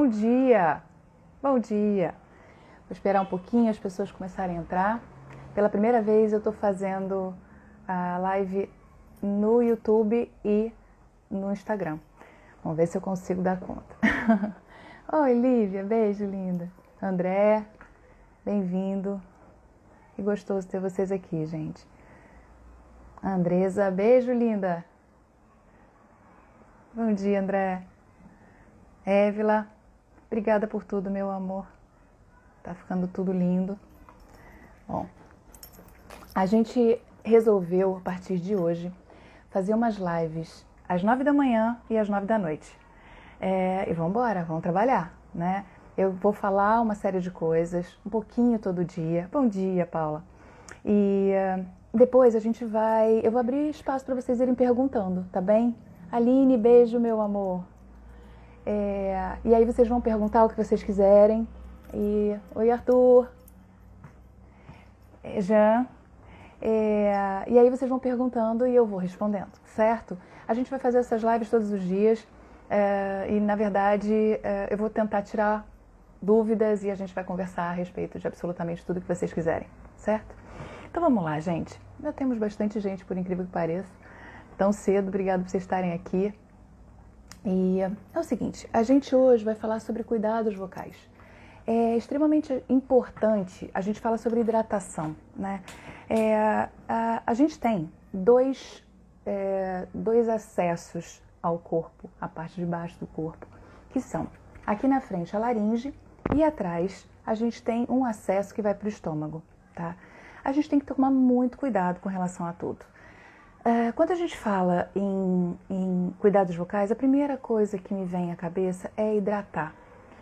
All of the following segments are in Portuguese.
Bom dia! Bom dia! Vou esperar um pouquinho as pessoas começarem a entrar. Pela primeira vez eu estou fazendo a live no YouTube e no Instagram. Vamos ver se eu consigo dar conta. Oi, Lívia, beijo, linda. André, bem-vindo. Que gostoso ter vocês aqui, gente. Andresa, beijo, linda. Bom dia, André. Évila, obrigada por tudo, meu amor. Tá ficando tudo lindo. Bom, a gente resolveu, a partir de hoje, fazer umas lives às 9 da manhã e às 9 da noite. E vamos embora, vamos trabalhar, né? Eu vou falar uma série de coisas, um pouquinho todo dia. Bom dia, Paula. E depois eu vou abrir espaço para vocês irem perguntando, tá bem? Aline, beijo, meu amor. E aí vocês vão perguntar o que vocês quiserem. Oi, Arthur. Jean. E aí vocês vão perguntando e eu vou respondendo, certo? A gente vai fazer essas lives todos os dias e, na verdade, eu vou tentar tirar dúvidas e a gente vai conversar a respeito de absolutamente tudo que vocês quiserem, certo? Então vamos lá, gente. Já temos bastante gente, por incrível que pareça. Tão cedo, obrigado por vocês estarem aqui. E é o seguinte, a gente hoje vai falar sobre cuidados vocais. É extremamente importante, a gente fala sobre hidratação, né? A gente tem dois acessos ao corpo, a parte de baixo do corpo, que são aqui na frente a laringe e atrás a gente tem um acesso que vai para o estômago, tá? A gente tem que tomar muito cuidado com relação a tudo. Quando a gente fala em cuidados vocais, a primeira coisa que me vem à cabeça é hidratar.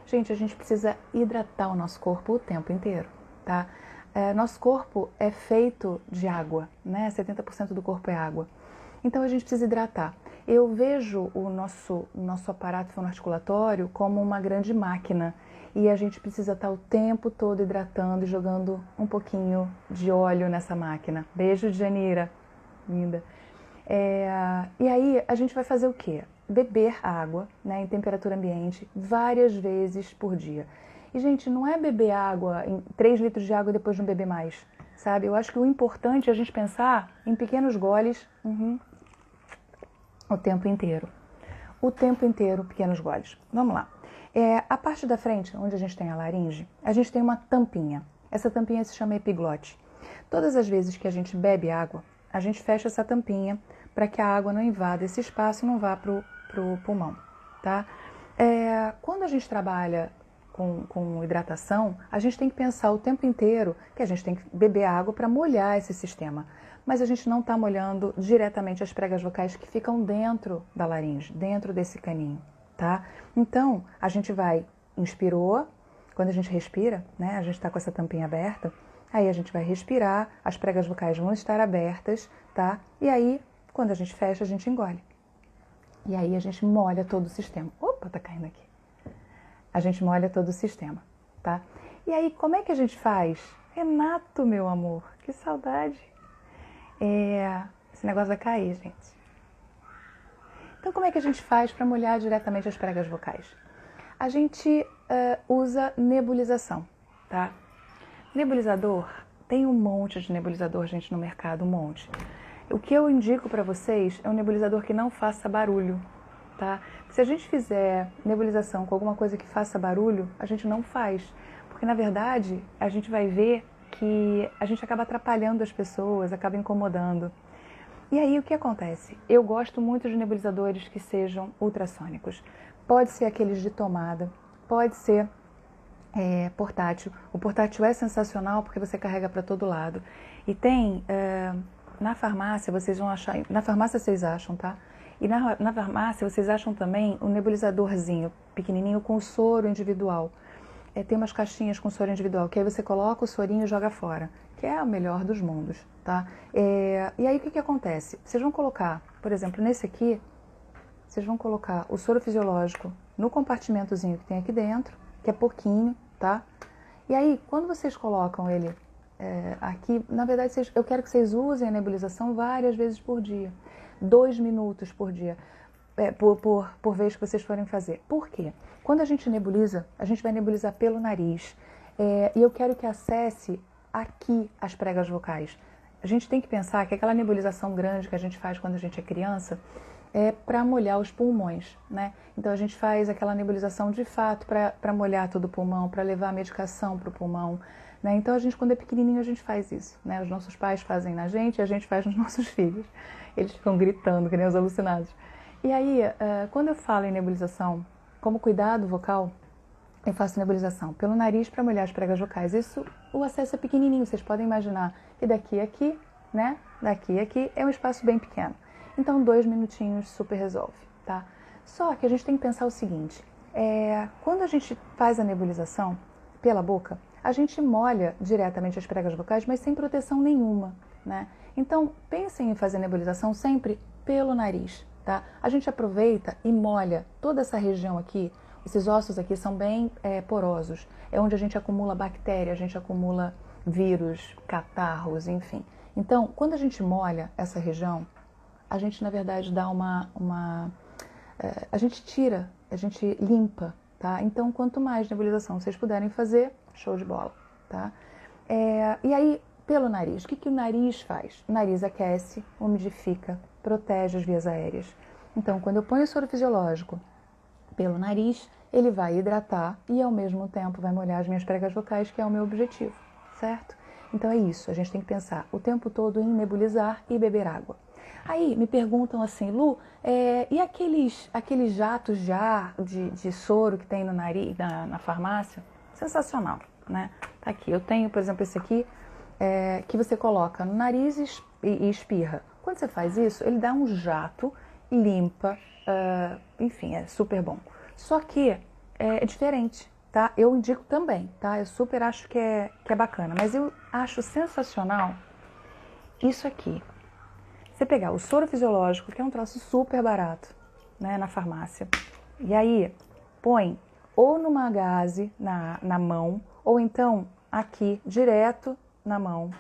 Gente, a gente precisa hidratar o nosso corpo o tempo inteiro, tá? Nosso corpo é feito de água, né? 70% do corpo é água. Então a gente precisa hidratar. Eu vejo o nosso aparato fonoarticulatório como uma grande máquina e a gente precisa estar o tempo todo hidratando e jogando um pouquinho de óleo nessa máquina. Beijo, Janira. Linda. E aí a gente vai fazer o quê? Beber água, né, em temperatura ambiente várias vezes por dia. E, gente, não é beber água, 3 litros de água e depois não beber mais, sabe? Eu acho que o importante é a gente pensar em pequenos goles o tempo inteiro. O tempo inteiro, pequenos goles. Vamos lá. A parte da frente, onde a gente tem a laringe, a gente tem uma tampinha. Essa tampinha se chama epiglote. Todas as vezes que a gente bebe água, a gente fecha essa tampinha para que a água não invada esse espaço e não vá para o pulmão, tá? Quando a gente trabalha com hidratação, a gente tem que pensar o tempo inteiro que a gente tem que beber água para molhar esse sistema. Mas a gente não está molhando diretamente as pregas vocais que ficam dentro da laringe, dentro desse caninho, tá? Então, a gente inspirou, quando a gente respira, né? A gente está com essa tampinha aberta, aí a gente vai respirar, as pregas vocais vão estar abertas, tá? E aí, quando a gente fecha, a gente engole. E aí a gente molha todo o sistema. Opa, tá caindo aqui. A gente molha todo o sistema, tá? E aí, como é que a gente faz? Renato, meu amor, que saudade. Esse negócio vai cair, gente. Então, como é que a gente faz para molhar diretamente as pregas vocais? A gente usa nebulização, tá? Nebulizador, tem um monte de nebulizador, gente, no mercado, um monte. O que eu indico para vocês é um nebulizador que não faça barulho, tá? Se a gente fizer nebulização com alguma coisa que faça barulho, a gente não faz. Porque, na verdade, a gente vai ver que a gente acaba atrapalhando as pessoas, acaba incomodando. E aí, o que acontece? Eu gosto muito de nebulizadores que sejam ultrassônicos. Pode ser aqueles de tomada, pode ser portátil. O portátil é sensacional porque você carrega para todo lado. E tem, na farmácia, vocês vão achar, na farmácia vocês acham, tá? E na farmácia vocês acham também um nebulizadorzinho pequenininho com soro individual. Tem umas caixinhas com soro individual, que aí você coloca o sorinho e joga fora, que é o melhor dos mundos, tá? E aí o que acontece? Vocês vão colocar, por exemplo, nesse aqui, vocês vão colocar o soro fisiológico no compartimentozinho que tem aqui dentro, que é pouquinho, tá? E aí, quando vocês colocam ele aqui, na verdade, eu quero que vocês usem a nebulização várias vezes por dia. 2 minutos por dia. por vez que vocês forem fazer. Por quê? Quando a gente nebuliza, a gente vai nebulizar pelo nariz. E eu quero que acesse aqui as pregas vocais. A gente tem que pensar que aquela nebulização grande que a gente faz quando a gente é criança é para molhar os pulmões, né? Então a gente faz aquela nebulização de fato para molhar todo o pulmão, para levar a medicação para o pulmão, né? Então a gente, quando é pequenininho, a gente faz isso, né? Os nossos pais fazem na gente e a gente faz nos nossos filhos. Eles ficam gritando, que nem os alucinados. E aí, quando eu falo em nebulização como cuidado vocal, eu faço nebulização pelo nariz para molhar as pregas vocais. Isso, o acesso é pequenininho, vocês podem imaginar que daqui a aqui, né? Daqui a aqui é um espaço bem pequeno. Então, 2 minutinhos super resolve, tá? Só que a gente tem que pensar o seguinte, quando a gente faz a nebulização pela boca, a gente molha diretamente as pregas vocais, mas sem proteção nenhuma, né? Então, pensem em fazer nebulização sempre pelo nariz, tá? A gente aproveita e molha toda essa região aqui. Esses ossos aqui são bem porosos. É onde a gente acumula bactéria, a gente acumula vírus, catarros, enfim. Então, quando a gente molha essa região, a gente, na verdade, dá a gente tira, a gente limpa, tá? Então, quanto mais nebulização vocês puderem fazer, show de bola, tá? E aí, pelo nariz, o que o nariz faz? O nariz aquece, umidifica, protege as vias aéreas. Então, quando eu ponho o soro fisiológico pelo nariz, ele vai hidratar e, ao mesmo tempo, vai molhar as minhas pregas vocais, que é o meu objetivo, certo? Então, é isso. A gente tem que pensar o tempo todo em nebulizar e beber água. Aí, me perguntam assim, Lu, e aqueles jatos de ar, de soro que tem no nariz, na farmácia? Sensacional, né? Tá aqui. Eu tenho, por exemplo, esse aqui, que você coloca no nariz e espirra. Quando você faz isso, ele dá um jato, limpa, enfim, é super bom. Só que é diferente, tá? Eu indico também, tá? Eu super acho que é bacana, mas eu acho sensacional isso aqui. Você pegar o soro fisiológico, que é um troço super barato, né, na farmácia, e aí põe ou numa gaze na mão, ou então aqui, direto na mão.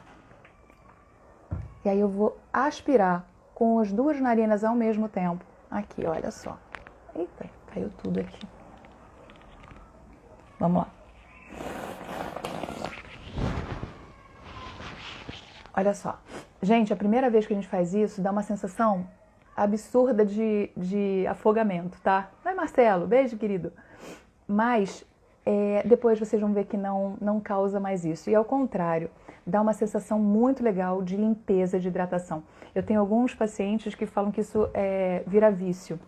E aí eu vou aspirar com as 2 narinas ao mesmo tempo. Aqui, olha só. Eita, caiu tudo aqui. Vamos lá. Olha só. Gente, a primeira vez que a gente faz isso, dá uma sensação absurda de afogamento, tá? Vai, Marcelo, beijo, querido. Mas depois vocês vão ver que não causa mais isso. E ao contrário, dá uma sensação muito legal de limpeza, de hidratação. Eu tenho alguns pacientes que falam que isso vira vício.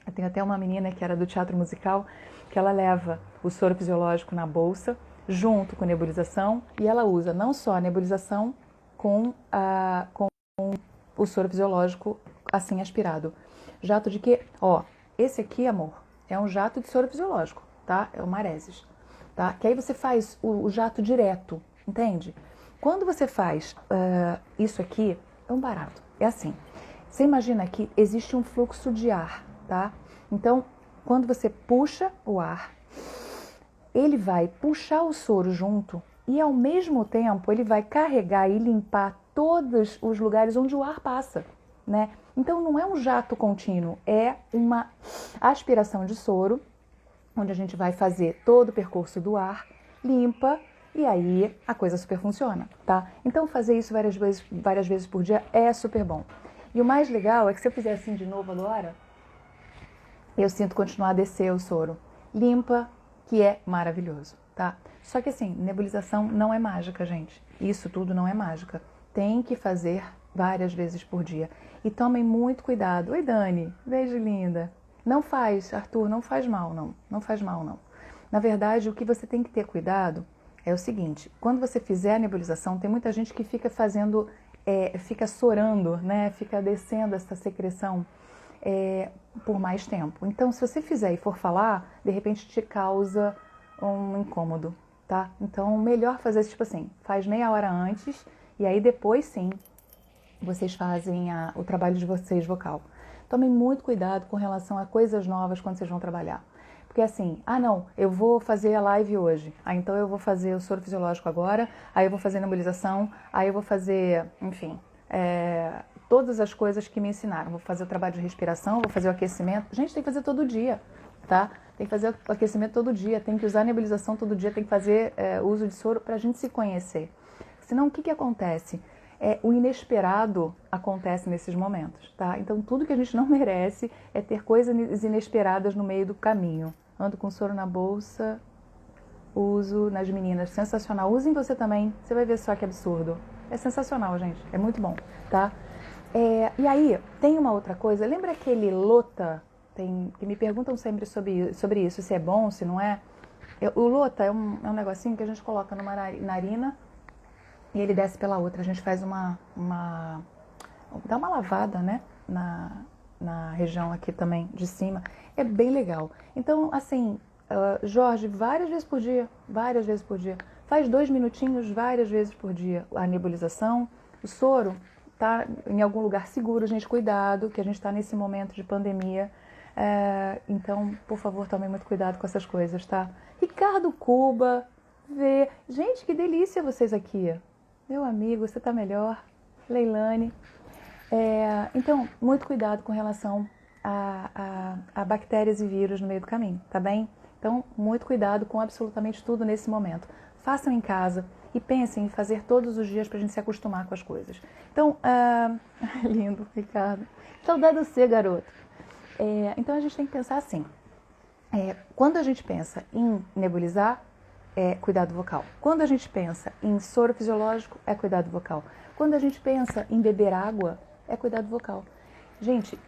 Eu tenho até uma menina que era do teatro musical, que ela leva o soro fisiológico na bolsa, junto com nebulização, e ela usa não só a nebulização com o soro fisiológico assim aspirado. Jato de quê? Ó, esse aqui, amor, é um jato de soro fisiológico, tá? É o Maresis, tá? Que aí você faz o jato direto, entende? Quando você faz isso aqui, é um barato. É assim, você imagina que existe um fluxo de ar, tá? Então, quando você puxa o ar, ele vai puxar o soro junto e, ao mesmo tempo, ele vai carregar e limpar todos os lugares onde o ar passa, né? Então, não é um jato contínuo, é uma aspiração de soro, onde a gente vai fazer todo o percurso do ar, limpa, e aí a coisa super funciona, tá? Então, fazer isso várias vezes por dia é super bom. E o mais legal é que se eu fizer assim de novo agora, eu sinto continuar a descer o soro. Limpa, que é maravilhoso, tá? Só que assim, nebulização não é mágica, gente. Isso tudo não é mágica. Tem que fazer várias vezes por dia. E tomem muito cuidado. Oi, Dani. Beijo, linda. Não faz, Arthur, não faz mal, não. Não faz mal, não. Na verdade, o que você tem que ter cuidado é o seguinte. Quando você fizer a nebulização, tem muita gente que fica fazendo, fica sorando, né? Fica descendo essa secreção por mais tempo. Então, se você fizer e for falar, de repente te causa um incômodo, tá? Então, melhor fazer tipo assim, faz meia hora antes e aí depois sim, vocês fazem o trabalho de vocês vocal. Tomem muito cuidado com relação a coisas novas quando vocês vão trabalhar. Porque assim, não, eu vou fazer a live hoje, então eu vou fazer o soro fisiológico agora, aí eu vou fazer a nebulização, aí eu vou fazer, enfim, todas as coisas que me ensinaram. Vou fazer o trabalho de respiração, vou fazer o aquecimento. Gente, tem que fazer todo dia, tá? Tem que fazer o aquecimento todo dia, tem que usar a nebulização todo dia, tem que fazer uso de soro para a gente se conhecer. Senão, o que acontece? O inesperado acontece nesses momentos, tá? Então, tudo que a gente não merece é ter coisas inesperadas no meio do caminho. Ando com soro na bolsa, uso nas meninas. Sensacional. Usem você também, você vai ver só que absurdo. É sensacional, gente. É muito bom, tá? E aí, tem uma outra coisa. Lembra aquele Lota? Que me perguntam sempre sobre isso, se é bom, se não é. O Lota é um negocinho que a gente coloca numa narina e ele desce pela outra. A gente faz dá uma lavada, né? Na região aqui também de cima. É bem legal. Então, assim, Jorge, várias vezes por dia. Faz 2 minutinhos várias vezes por dia. A nebulização, o soro, tá em algum lugar seguro, gente, cuidado, que a gente está nesse momento de pandemia. Então, por favor, tomem muito cuidado com essas coisas, tá? Ricardo Cuba, gente, que delícia vocês aqui. Meu amigo, você tá melhor. Leilane. Então, muito cuidado com relação a bactérias e vírus no meio do caminho, tá bem? Então, muito cuidado com absolutamente tudo nesse momento. Façam em casa e pensem em fazer todos os dias pra gente se acostumar com as coisas. Então, lindo, Ricardo. Saudade de você, garoto. Então, a gente tem que pensar assim. Quando a gente pensa em nebulizar, é cuidado vocal. Quando a gente pensa em soro fisiológico, é cuidado vocal. Quando a gente pensa em beber água, é cuidado vocal. Gente,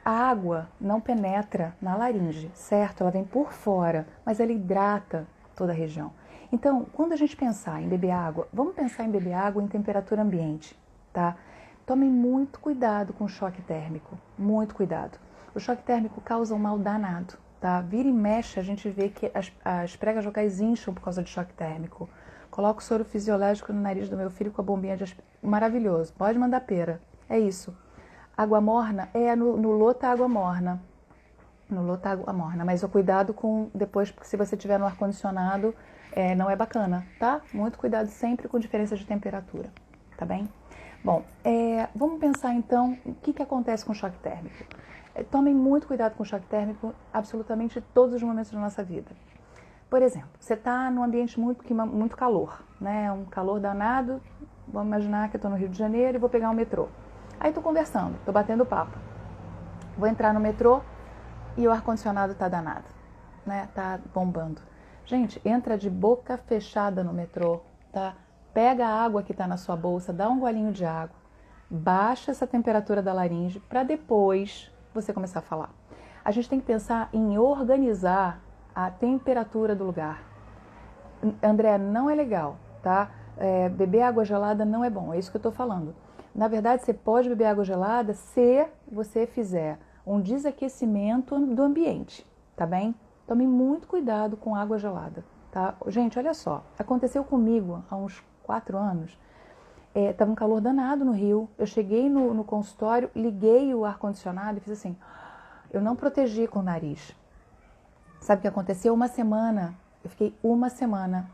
a água não penetra na laringe, certo? Ela vem por fora, mas ela hidrata toda a região. Então, quando a gente pensar em beber água, vamos pensar em beber água em temperatura ambiente, tá? Tomem muito cuidado com o choque térmico, muito cuidado. O choque térmico causa um mal danado, tá? Vira e mexe, a gente vê que as pregas vocais incham por causa de choque térmico. Coloco soro fisiológico no nariz do meu filho com a bombinha de maravilhoso, pode mandar pera, é isso. Água morna, no Lota água morna. No Lota água morna, mas o cuidado com depois, porque se você tiver no ar-condicionado, não é bacana, tá? Muito cuidado sempre com diferença de temperatura, tá bem? Bom, vamos pensar então o que acontece com o choque térmico. Tomem muito cuidado com o choque térmico absolutamente todos os momentos da nossa vida. Por exemplo, você está num ambiente muito calor, né? Um calor danado, vamos imaginar que eu estou no Rio de Janeiro e vou pegar um metrô. Aí estou conversando, estou batendo papo. Vou entrar no metrô e o ar-condicionado está danado, né? Tá bombando. Gente, entra de boca fechada no metrô, tá? Pega a água que está na sua bolsa, dá um golinho de água, baixa essa temperatura da laringe para depois você começar a falar. A gente tem que pensar em organizar a temperatura do lugar. André, não é legal, tá? Beber água gelada não é bom, é isso que eu estou falando. Na verdade, você pode beber água gelada se você fizer um desaquecimento do ambiente, tá bem? Tome muito cuidado com água gelada, tá? Gente, olha só, aconteceu comigo há uns 4 anos. Tava um calor danado no Rio, eu cheguei no consultório, liguei o ar-condicionado e fiz assim, eu não protegi com o nariz. Sabe o que aconteceu? Eu fiquei uma semana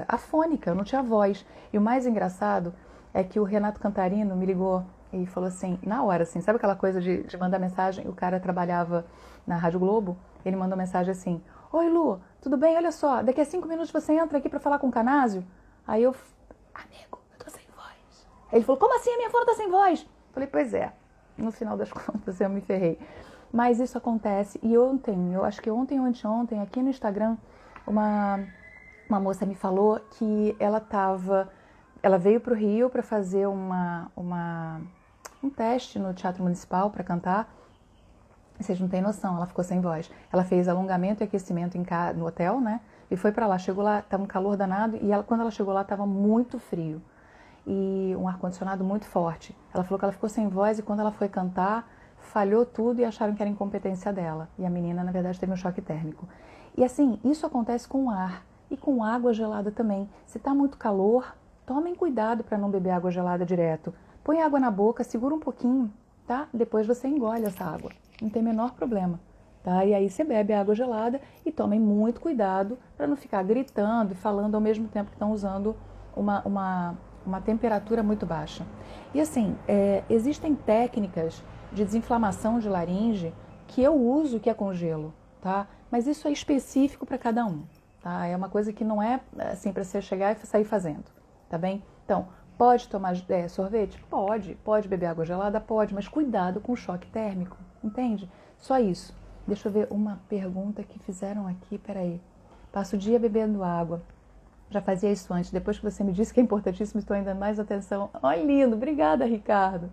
afônica, eu não tinha voz. E o mais engraçado é que o Renato Cantarino me ligou e falou assim, na hora, assim, sabe aquela coisa de mandar mensagem? O cara trabalhava na Rádio Globo, ele mandou mensagem assim, oi Lu, tudo bem? Olha só, daqui a 5 minutos você entra aqui pra falar com o Canásio? Aí eu, amigo, eu tô sem voz. Ele falou, como assim a minha foto tá sem voz? Falei, pois é, no final das contas eu me ferrei. Mas isso acontece, e ontem, eu acho que ontem ou anteontem, aqui no Instagram, uma moça me falou que ela veio para o Rio para fazer um teste no Teatro Municipal para cantar. Vocês não têm noção, ela ficou sem voz. Ela fez alongamento e aquecimento no hotel, né? E foi para lá, chegou lá, estava um calor danado, e quando ela chegou lá estava muito frio. E um ar-condicionado muito forte. Ela falou que ela ficou sem voz e quando ela foi cantar, falhou tudo e acharam que era incompetência dela. E a menina, na verdade, teve um choque térmico. E assim, isso acontece com ar e com água gelada também. Se está muito calor, tomem cuidado para não beber água gelada direto. Põe água na boca, segura um pouquinho, tá? Depois você engole essa água. Não tem o menor problema, tá? E aí você bebe água gelada e tomem muito cuidado para não ficar gritando e falando ao mesmo tempo que estão usando uma temperatura muito baixa. E assim, existem técnicas de desinflamação de laringe que eu uso que é com gelo, tá? Mas isso é específico para cada um, tá? É uma coisa que não é assim para você chegar e sair fazendo, tá bem? Então, pode tomar sorvete? Pode. Pode beber água gelada? Pode, mas cuidado com o choque térmico, entende? Só isso. Deixa eu ver uma pergunta que fizeram aqui, peraí. Passo o dia bebendo água. Já fazia isso antes. Depois que você me disse que é importantíssimo, estou ainda dando mais atenção. Ai, lindo. Obrigada, Ricardo.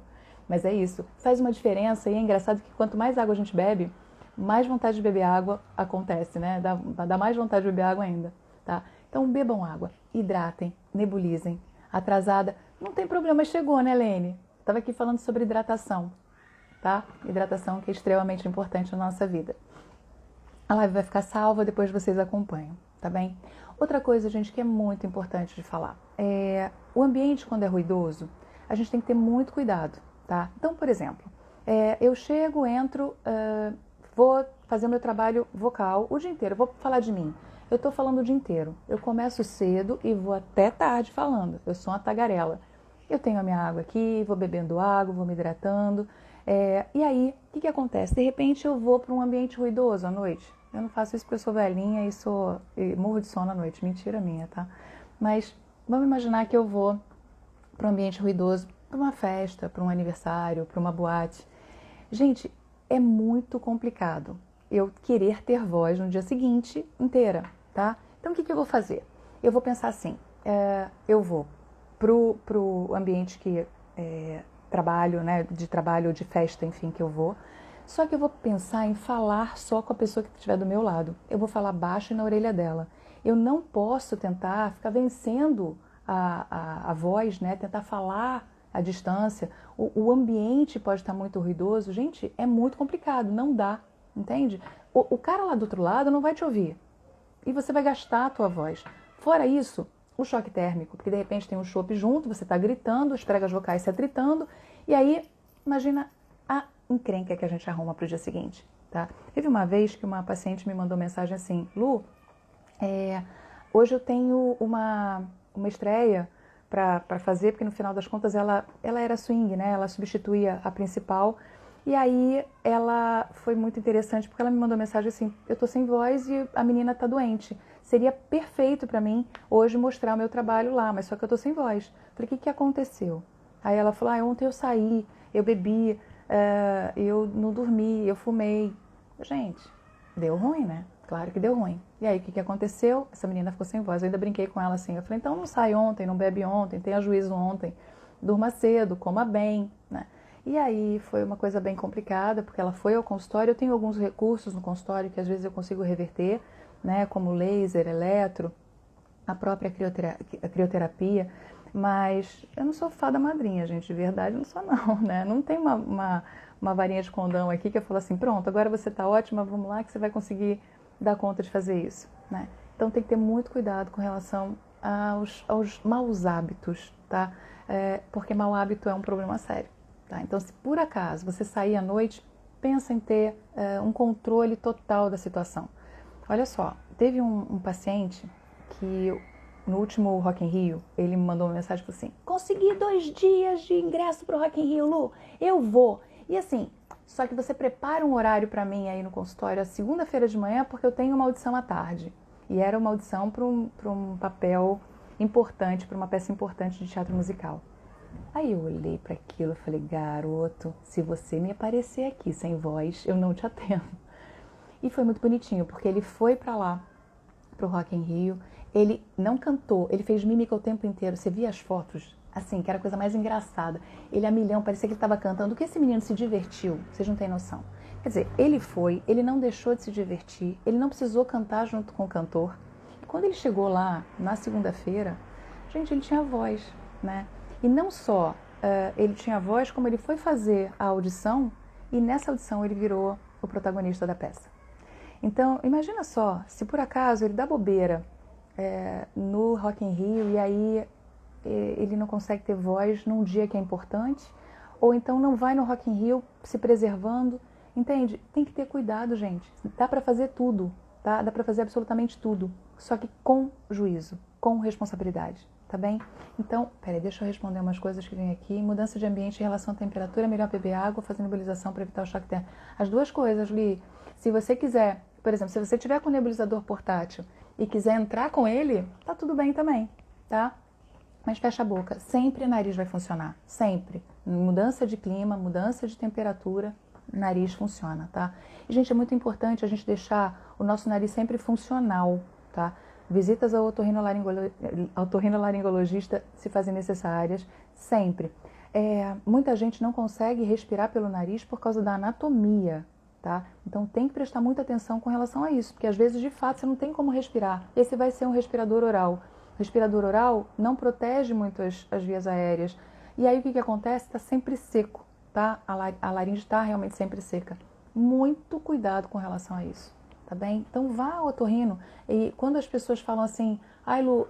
Mas é isso. Faz uma diferença e é engraçado que quanto mais água a gente bebe, mais vontade de beber água acontece, né? Dá mais vontade de beber água ainda, tá? Então, bebam água, hidratem, nebulizem. Atrasada, não tem problema, chegou, né, Lene? Estava aqui falando sobre hidratação, tá? Hidratação que é extremamente importante na nossa vida. A live vai ficar salva, depois vocês acompanham, tá bem? Outra coisa, gente, que é muito importante de falar. O ambiente, quando é ruidoso, a gente tem que ter muito cuidado, tá? Então, por exemplo, eu chego, entro, vou fazer meu trabalho vocal o dia inteiro, vou falar de mim. Eu estou falando o dia inteiro. Eu começo cedo e vou até tarde falando. Eu sou uma tagarela. Eu tenho a minha água aqui, vou bebendo água, vou me hidratando. E aí, o que acontece? De repente eu vou para um ambiente ruidoso à noite. Eu não faço isso porque eu sou velhinha e morro de sono à noite. Mentira minha, tá? Mas vamos imaginar que eu vou para um ambiente ruidoso, para uma festa, para um aniversário, para uma boate. Gente, é muito complicado eu querer ter voz no dia seguinte inteira, tá? Então, o que eu vou fazer? Eu vou pensar assim, eu vou pro ambiente que trabalho, né, de trabalho ou de festa, enfim, que eu vou, só que eu vou pensar em falar só com a pessoa que estiver do meu lado. Eu vou falar baixo e na orelha dela. Eu não posso tentar ficar vencendo a voz, né, tentar falar à distância. O ambiente pode estar muito ruidoso. Gente, é muito complicado, não dá, entende? O cara lá do outro lado não vai te ouvir e você vai gastar a tua voz. Fora isso, o choque térmico, porque de repente tem um chope junto, você está gritando, as pregas vocais se atritando, e aí, imagina a encrenca que a gente arruma para o dia seguinte, tá? Teve uma vez que uma paciente me mandou mensagem assim, Lu, hoje eu tenho uma estreia para fazer, porque no final das contas ela era swing, né? Ela substituía a principal. E aí ela foi muito interessante, porque ela me mandou mensagem assim, eu tô sem voz e a menina tá doente. Seria perfeito para mim hoje mostrar o meu trabalho lá, mas só que eu tô sem voz. Falei, o que aconteceu? Aí ela falou, ontem eu saí, eu bebi, eu não dormi, eu fumei. Gente, deu ruim, né? Claro que deu ruim. E aí, o que aconteceu? Essa menina ficou sem voz. Eu ainda brinquei com ela assim. Eu falei, então não sai ontem, não bebe ontem, tenha juízo ontem. Durma cedo, coma bem, né? E aí foi uma coisa bem complicada, porque ela foi ao consultório. Eu tenho alguns recursos no consultório que às vezes eu consigo reverter, né? Como laser, eletro, a própria crioterapia. Mas eu não sou fada madrinha, gente. De verdade, eu não sou não, né? Não tem uma varinha de condão aqui que eu falo assim, pronto, agora você está ótima, vamos lá que você vai conseguir dar conta de fazer isso, né? Então tem que ter muito cuidado com relação aos maus hábitos, tá? Porque mau hábito é um problema sério, tá? Então se por acaso você sair à noite, pensa em ter um controle total da situação. Olha só, teve um paciente que no último Rock in Rio, ele me mandou uma mensagem e falou assim, consegui 2 dias de ingresso pro Rock in Rio, Lu, eu vou. E assim, só que você prepara um horário para mim aí no consultório, a segunda-feira de manhã, porque eu tenho uma audição à tarde. E era uma audição para um papel importante, para uma peça importante de teatro musical. Aí eu olhei para aquilo e falei, garoto, se você me aparecer aqui sem voz, eu não te atendo. E foi muito bonitinho, porque ele foi para lá, pro Rock in Rio, ele não cantou, ele fez mímica o tempo inteiro, você via as fotos? Assim, que era a coisa mais engraçada. Ele a milhão, parecia que ele estava cantando. Que esse menino se divertiu, vocês não têm noção. Quer dizer, ele foi, ele não deixou de se divertir, ele não precisou cantar junto com o cantor. E quando ele chegou lá, na segunda-feira, gente, ele tinha voz, né? E não só ele tinha voz, como ele foi fazer a audição, e nessa audição ele virou o protagonista da peça. Então, imagina só, se por acaso ele dá bobeira no Rock in Rio, e aí ele não consegue ter voz num dia que é importante, ou então não vai no Rock in Rio se preservando, entende? Tem que ter cuidado, gente. Dá para fazer tudo, tá? Dá para fazer absolutamente tudo, só que com juízo, com responsabilidade, tá bem? Então, peraí, deixa eu responder umas coisas que vem aqui. Mudança de ambiente em relação à temperatura, melhor beber água, fazer nebulização para evitar o choque térmico. As duas coisas, Li. Se você quiser, por exemplo, se você tiver com o nebulizador portátil e quiser entrar com ele, tá tudo bem também, tá? Mas fecha a boca. Sempre o nariz vai funcionar. Sempre. Mudança de clima, mudança de temperatura, nariz funciona, tá? E, gente, é muito importante a gente deixar o nosso nariz sempre funcional, tá? Visitas ao otorrinolaringologista se fazem necessárias, sempre. Muita gente não consegue respirar pelo nariz por causa da anatomia, tá? Então tem que prestar muita atenção com relação a isso, porque às vezes, de fato, você não tem como respirar. Esse vai ser um respirador oral. O respirador oral não protege muito as vias aéreas. E aí o que acontece? Está sempre seco, tá? A laringe está realmente sempre seca. Muito cuidado com relação a isso. Tá bem? Então vá ao otorrino. E quando as pessoas falam assim, ai Lu,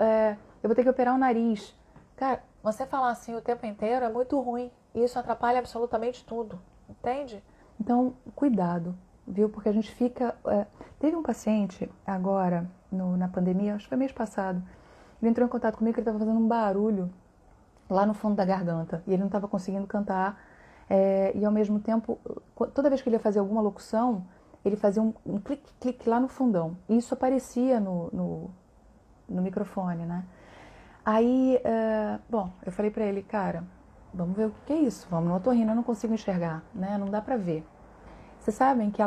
eu vou ter que operar o nariz. Cara, você falar assim o tempo inteiro é muito ruim. Isso atrapalha absolutamente tudo. Entende? Então, cuidado, viu? Porque a gente fica... Teve um paciente agora, na pandemia, acho que foi mês passado, ele entrou em contato comigo que ele estava fazendo um barulho lá no fundo da garganta. E ele não estava conseguindo cantar. E ao mesmo tempo, toda vez que ele ia fazer alguma locução, ele fazia um clique-clique lá no fundão. E isso aparecia no microfone, né? Aí, bom, eu falei pra ele, cara, vamos ver o que é isso. Vamos no otorrino, eu não consigo enxergar, né? Não dá pra ver. Vocês sabem que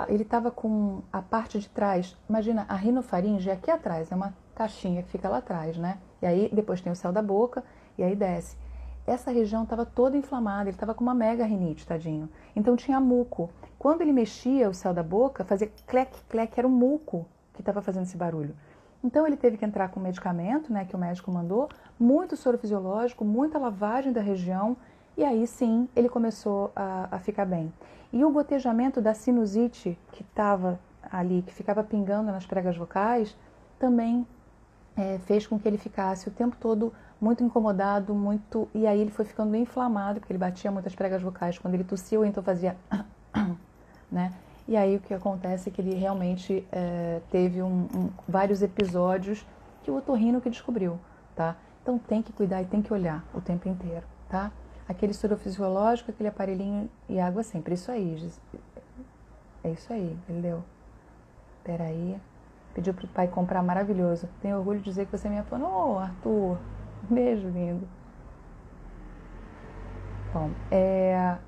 ele tava com a parte de trás, imagina, a rinofaringe é aqui atrás, é uma caixinha que fica lá atrás, né? E aí depois tem o céu da boca e aí desce. Essa região estava toda inflamada, ele estava com uma mega rinite, tadinho. Então tinha muco. Quando ele mexia o céu da boca, fazia clec, clec, era o muco que estava fazendo esse barulho. Então ele teve que entrar com medicamento, né, que o médico mandou, muito soro fisiológico, muita lavagem da região, e aí sim ele começou a ficar bem. E o gotejamento da sinusite que estava ali, que ficava pingando nas pregas vocais, também fez com que ele ficasse o tempo todo muito incomodado, e aí ele foi ficando inflamado, porque ele batia muitas pregas vocais quando ele tossia, ou então fazia né? E aí o que acontece é que ele realmente teve vários episódios que o otorrino que descobriu, tá? Então tem que cuidar e tem que olhar o tempo inteiro, tá? Aquele soro fisiológico, aquele aparelhinho e água sempre. Isso aí, é isso aí, entendeu? Peraí. Pediu pro pai comprar, maravilhoso. Tenho orgulho de dizer que você me apoiou. Arthur, beijo lindo. Bom,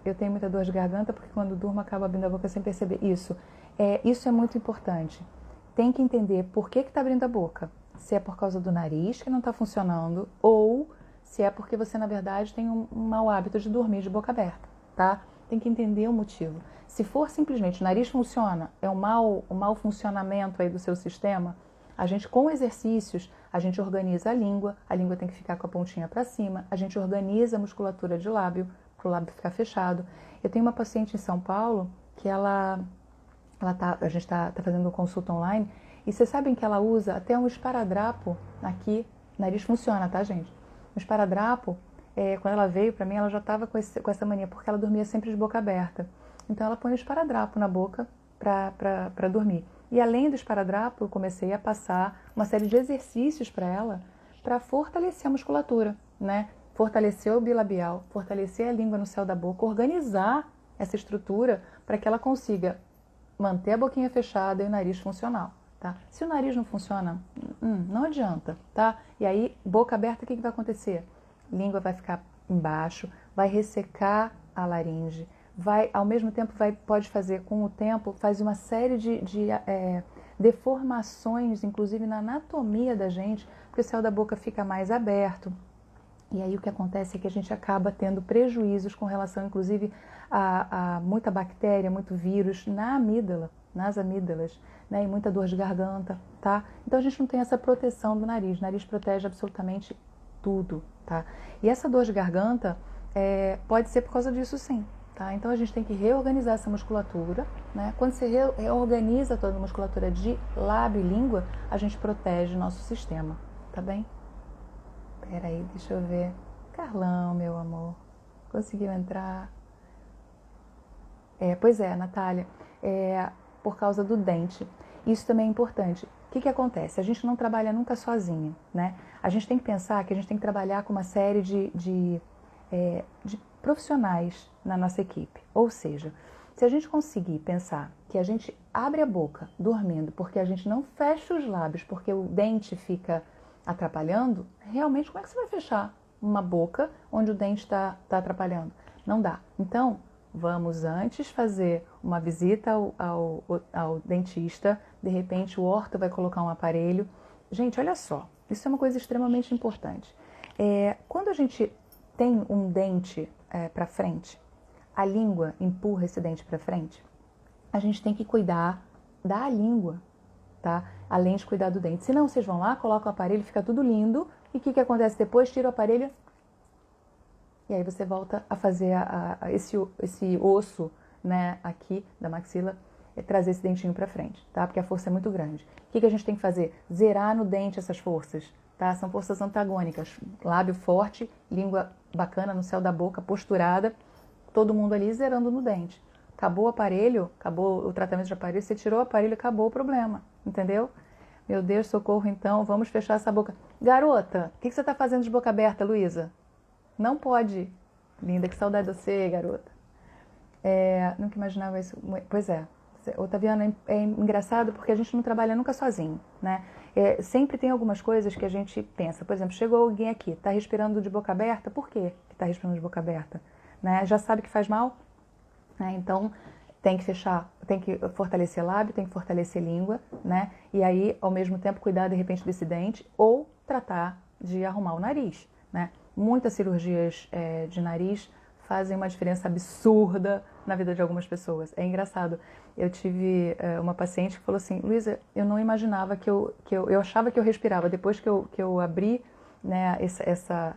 eu tenho muita dor de garganta porque quando durmo acabo abrindo a boca sem perceber. Isso é muito importante. Tem que entender por que está abrindo a boca. Se é por causa do nariz que não está funcionando ou se é porque você, na verdade, tem um mau hábito de dormir de boca aberta, tá? Tem que entender o motivo. Se for simplesmente o nariz funciona, é um mau funcionamento aí do seu sistema, a gente, com exercícios, a gente organiza a língua tem que ficar com a pontinha para cima, a gente organiza a musculatura de lábio, para o lábio ficar fechado. Eu tenho uma paciente em São Paulo que a gente está fazendo consulta online, e vocês sabem que ela usa até um esparadrapo aqui, nariz funciona, tá, gente? Um esparadrapo, quando ela veio para mim, ela já estava com essa mania, porque ela dormia sempre de boca aberta. Então ela põe o esparadrapo na boca para dormir. E além do esparadrapo, eu comecei a passar uma série de exercícios para ela para fortalecer a musculatura, né? Fortalecer o bilabial, fortalecer a língua no céu da boca, organizar essa estrutura para que ela consiga manter a boquinha fechada e o nariz funcional, tá? Se o nariz não funciona, não adianta, tá? E aí, boca aberta, o que vai acontecer? Língua vai ficar embaixo, vai ressecar a laringe, ao mesmo tempo pode fazer, com o tempo, faz uma série de deformações, inclusive na anatomia da gente, porque o céu da boca fica mais aberto. E aí o que acontece é que a gente acaba tendo prejuízos com relação, inclusive, a muita bactéria, muito vírus nas amígdalas, né? E muita dor de garganta, tá? Então a gente não tem essa proteção do nariz. O nariz protege absolutamente tudo, tá? E essa dor de garganta pode ser por causa disso, sim. Tá? Então a gente tem que reorganizar essa musculatura, né? Quando você reorganiza toda a musculatura de lábio e língua, a gente protege o nosso sistema, tá bem? Peraí, deixa eu ver. Carlão, meu amor, conseguiu entrar? Pois é, Natália, por causa do dente. Isso também é importante. O que acontece? A gente não trabalha nunca sozinho, né? A gente tem que pensar que a gente tem que trabalhar com uma série de profissionais na nossa equipe. Ou seja, se a gente conseguir pensar que a gente abre a boca dormindo porque a gente não fecha os lábios porque o dente fica atrapalhando, realmente como é que você vai fechar uma boca onde o dente está atrapalhando? Não dá. Então, vamos antes fazer uma visita ao dentista, de repente o orto vai colocar um aparelho. Gente, olha só, isso é uma coisa extremamente importante. Quando a gente tem um dente para frente, a língua empurra esse dente para frente, a gente tem que cuidar da língua, tá? Além de cuidar do dente. Senão vocês vão lá, colocam o aparelho, fica tudo lindo, e o que acontece depois? Tira o aparelho, e aí você volta a fazer esse osso, né, aqui da maxila, trazer esse dentinho para frente, tá? Porque a força é muito grande. O que a gente tem que fazer? Zerar no dente essas forças, tá? São forças antagônicas. Lábio forte, língua bacana no céu da boca, posturada, todo mundo ali zerando no dente. Acabou o aparelho, acabou o tratamento de aparelho, você tirou o aparelho, acabou o problema, entendeu? Meu Deus, socorro então, vamos fechar essa boca. Garota, o que você está fazendo de boca aberta, Luísa? Não pode. Linda, que saudade de você, garota. Nunca imaginava isso. Pois é. Otaviano, é engraçado porque a gente não trabalha nunca sozinho, né? Sempre tem algumas coisas que a gente pensa. Por exemplo, chegou alguém aqui, está respirando de boca aberta. Por quê que está respirando de boca aberta? Né? Já sabe que faz mal? Né? Então, tem que fechar, tem que fortalecer lábio, tem que fortalecer língua, né? E aí, ao mesmo tempo, cuidar de repente desse dente ou tratar de arrumar o nariz, né? Muitas cirurgias de nariz fazem uma diferença absurda na vida de algumas pessoas. É engraçado. Eu tive uma paciente que falou assim, Luísa, eu não imaginava eu achava que eu respirava. Depois que eu abri, né,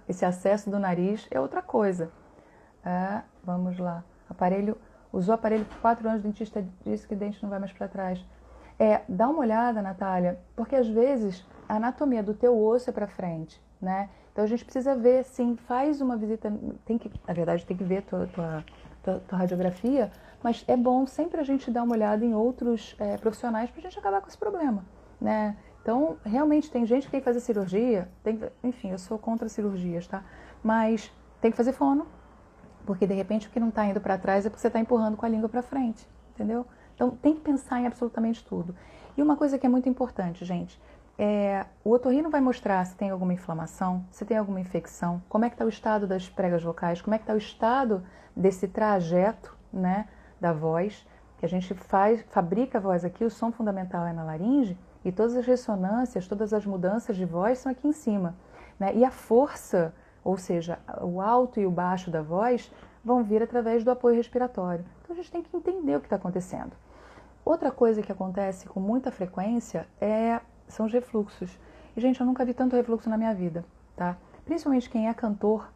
esse acesso do nariz, é outra coisa. Vamos lá. Usou aparelho por 4 anos, o dentista disse que o dente não vai mais para trás. Dá uma olhada, Natália, porque às vezes a anatomia do teu osso é para frente, né? Então a gente precisa ver, sim, faz uma visita, na verdade tem que ver tua radiografia, mas é bom sempre a gente dar uma olhada em outros profissionais para a gente acabar com esse problema, né? Então, realmente tem gente que tem que fazer cirurgia, enfim, eu sou contra cirurgias, tá? Mas tem que fazer fono, porque de repente o que não está indo para trás é porque você está empurrando com a língua para frente, entendeu? Então tem que pensar em absolutamente tudo. E uma coisa que é muito importante, gente, o otorrino vai mostrar se tem alguma inflamação, se tem alguma infecção, como é que está o estado das pregas vocais, como é que está o estado desse trajeto, né, da voz, que a gente fabrica a voz aqui, o som fundamental é na laringe, e todas as ressonâncias, todas as mudanças de voz são aqui em cima, né? E a força, ou seja, o alto e o baixo da voz, vão vir através do apoio respiratório. Então a gente tem que entender o que está acontecendo. Outra coisa que acontece com muita frequência são os refluxos. E, gente, eu nunca vi tanto refluxo na minha vida, tá? Principalmente quem é cantor,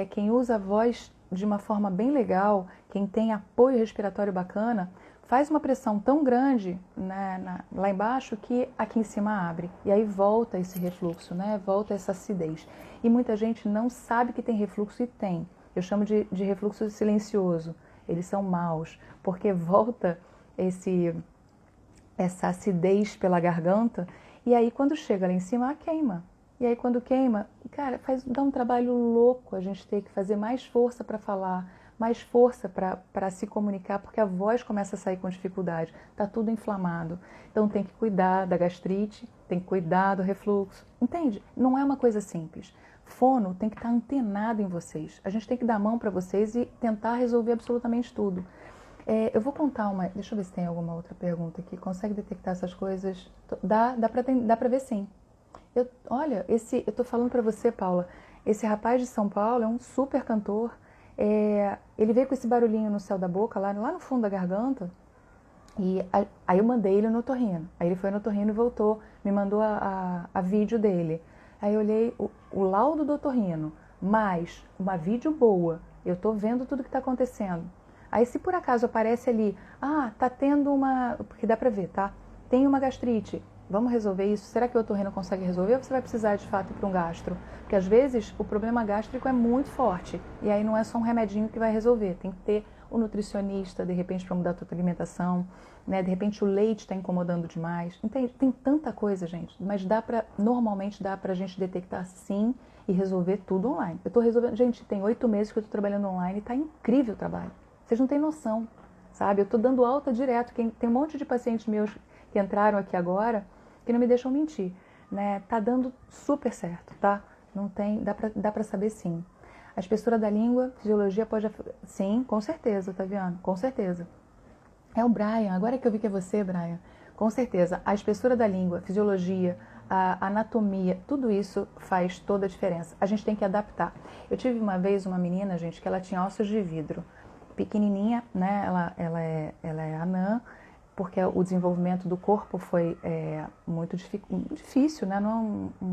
quem usa a voz de uma forma bem legal, quem tem apoio respiratório bacana, faz uma pressão tão grande, né, lá embaixo que aqui em cima abre. E aí volta esse refluxo, né? Volta essa acidez. E muita gente não sabe que tem refluxo e tem. Eu chamo de refluxo silencioso. Eles são maus, porque volta essa acidez pela garganta, e aí quando chega lá em cima, queima. E aí quando queima, cara, dá um trabalho louco a gente ter que fazer mais força para falar, mais força para se comunicar, porque a voz começa a sair com dificuldade, está tudo inflamado. Então tem que cuidar da gastrite, tem que cuidar do refluxo, entende? Não é uma coisa simples. Fono tem que estar antenado em vocês, a gente tem que dar a mão para vocês e tentar resolver absolutamente tudo. Eu vou contar deixa eu ver se tem alguma outra pergunta aqui. Consegue detectar essas coisas? Dá para ver sim. Eu tô falando para você, Paula, esse rapaz de São Paulo é um super cantor. Ele veio com esse barulhinho no céu da boca, lá no fundo da garganta, e aí eu mandei ele no otorrino. Aí ele foi no otorrino e voltou, me mandou a vídeo dele. Aí eu olhei o laudo do otorrino, mais uma vídeo boa, eu tô vendo tudo que está acontecendo. Aí se por acaso aparece ali, tá tendo porque dá pra ver, tá? Tem uma gastrite, vamos resolver isso? Será que o otorrino consegue resolver ou você vai precisar de fato ir para um gastro? Porque às vezes o problema gástrico é muito forte e aí não é só um remedinho que vai resolver, tem que ter o nutricionista, de repente, para mudar a tua alimentação, né? De repente o leite está incomodando demais. Entende? Tem tanta coisa, gente, mas normalmente dá pra gente detectar sim e resolver tudo online. Eu tô resolvendo, gente, tem 8 meses que eu tô trabalhando online e tá incrível o trabalho. Vocês não têm noção, sabe? Eu tô dando alta direto. Tem um monte de pacientes meus que entraram aqui agora que não me deixam mentir, né? Tá dando super certo, tá? Não tem, dá pra saber sim. A espessura da língua, fisiologia pode... Sim, com certeza, Taviano, com certeza. É o Brian, agora que eu vi que é você, Brian. Com certeza, a espessura da língua, fisiologia, a anatomia, tudo isso faz toda a diferença. A gente tem que adaptar. Eu tive uma vez uma menina, gente, que ela tinha ossos de vidro. Pequenininha, né? Ela é anã, porque o desenvolvimento do corpo foi muito difícil, né? Não é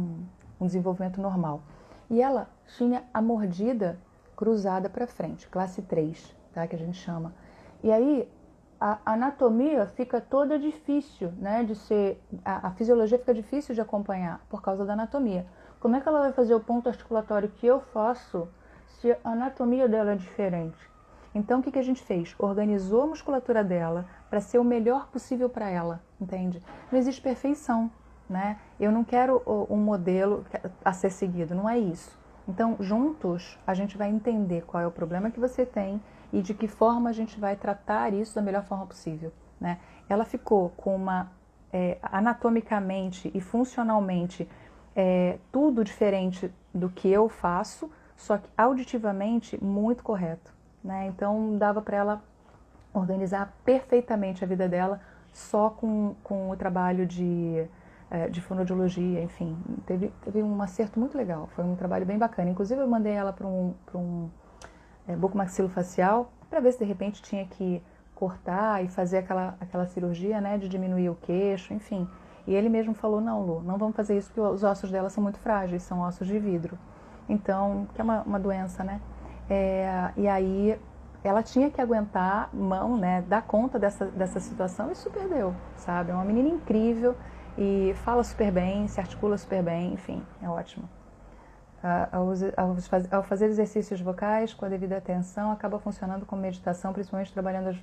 um desenvolvimento normal. E ela tinha a mordida cruzada para frente, classe 3, tá? Que a gente chama. E aí a anatomia fica toda difícil, né? A fisiologia fica difícil de acompanhar por causa da anatomia. Como é que ela vai fazer o ponto articulatório que eu faço se a anatomia dela é diferente? Então, o que a gente fez? Organizou a musculatura dela para ser o melhor possível para ela, entende? Não existe perfeição, né? Eu não quero um modelo a ser seguido, não é isso. Então, juntos, a gente vai entender qual é o problema que você tem e de que forma a gente vai tratar isso da melhor forma possível, né? Ela ficou com anatomicamente e funcionalmente tudo diferente do que eu faço, só que auditivamente muito correto. Né? Então dava para ela organizar perfeitamente a vida dela só com o trabalho de fonoaudiologia, enfim. Teve um acerto muito legal, foi um trabalho bem bacana. Inclusive eu mandei ela para um bucomaxilofacial para ver se de repente tinha que cortar e fazer aquela cirurgia, né, de diminuir o queixo, enfim. E ele mesmo falou, não, Lu, não vamos fazer isso porque os ossos dela são muito frágeis, são ossos de vidro. Então, que é uma doença, né? E aí ela tinha que aguentar mão, né, dar conta dessa situação e super deu, sabe? É uma menina incrível e fala super bem, se articula super bem, enfim, é ótimo. Ao fazer exercícios vocais com a devida atenção, acaba funcionando como meditação, principalmente trabalhando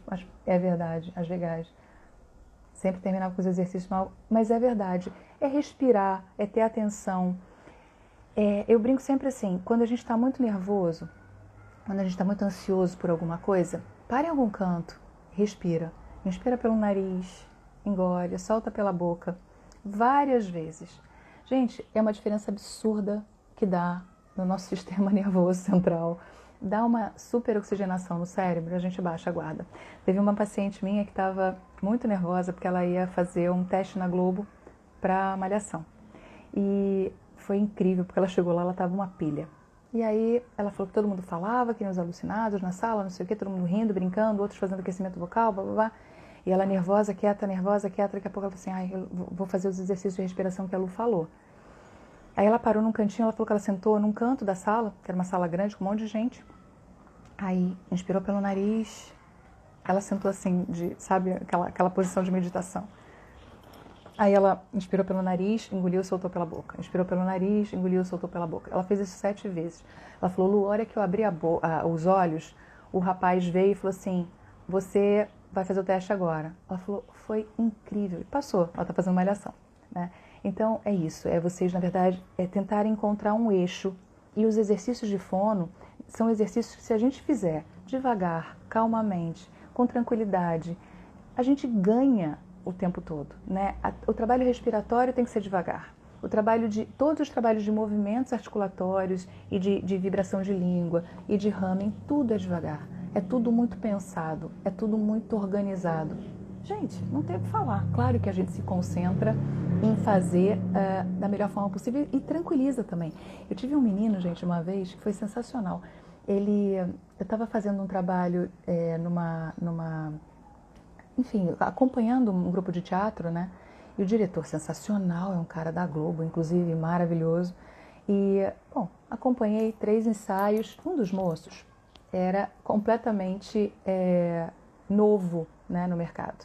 é verdade, as vegais. Sempre terminava com os exercícios mal, mas é verdade. É respirar, é ter atenção. Eu brinco sempre assim, quando a gente está muito nervoso, quando a gente está muito ansioso por alguma coisa, para em algum canto, respira. Inspira pelo nariz, engole, solta pela boca, várias vezes. Gente, é uma diferença absurda que dá no nosso sistema nervoso central. Dá uma super oxigenação no cérebro, a gente baixa a guarda. Teve uma paciente minha que estava muito nervosa porque ela ia fazer um teste na Globo para malhação. E foi incrível, porque ela chegou lá, ela estava uma pilha. E aí ela falou que todo mundo falava, que nem os alucinados na sala, não sei o que, todo mundo rindo, brincando, outros fazendo aquecimento vocal, blá blá blá. E ela nervosa, quieta, daqui a pouco ela falou assim, eu vou fazer os exercícios de respiração que a Lu falou. Aí ela parou num cantinho, ela falou que ela sentou num canto da sala, que era uma sala grande com um monte de gente. Aí inspirou pelo nariz, ela sentou assim, sabe, aquela posição de meditação. Aí ela inspirou pelo nariz, engoliu e soltou pela boca. Inspirou pelo nariz, engoliu e soltou pela boca. Ela fez isso 7 vezes. Ela falou, Lu, a hora que eu abri os olhos, o rapaz veio e falou assim, você vai fazer o teste agora. Ela falou, foi incrível. E passou, ela está fazendo malhação, né? Então é isso, vocês na verdade tentarem encontrar um eixo. E os exercícios de fono são exercícios que se a gente fizer devagar, calmamente, com tranquilidade, a gente ganha o tempo todo, né? O trabalho respiratório tem que ser devagar. Todos os trabalhos de movimentos articulatórios e de vibração de língua e de humming, tudo é devagar. É tudo muito pensado, é tudo muito organizado. Gente, não tem o que falar. Claro que a gente se concentra em fazer da melhor forma possível e tranquiliza também. Eu tive um menino, gente, uma vez, que foi sensacional. Eu estava fazendo um trabalho enfim, acompanhando um grupo de teatro, né? E o diretor sensacional, é um cara da Globo, inclusive, maravilhoso. E, bom, acompanhei 3 ensaios. Um dos moços era completamente novo, né, no mercado.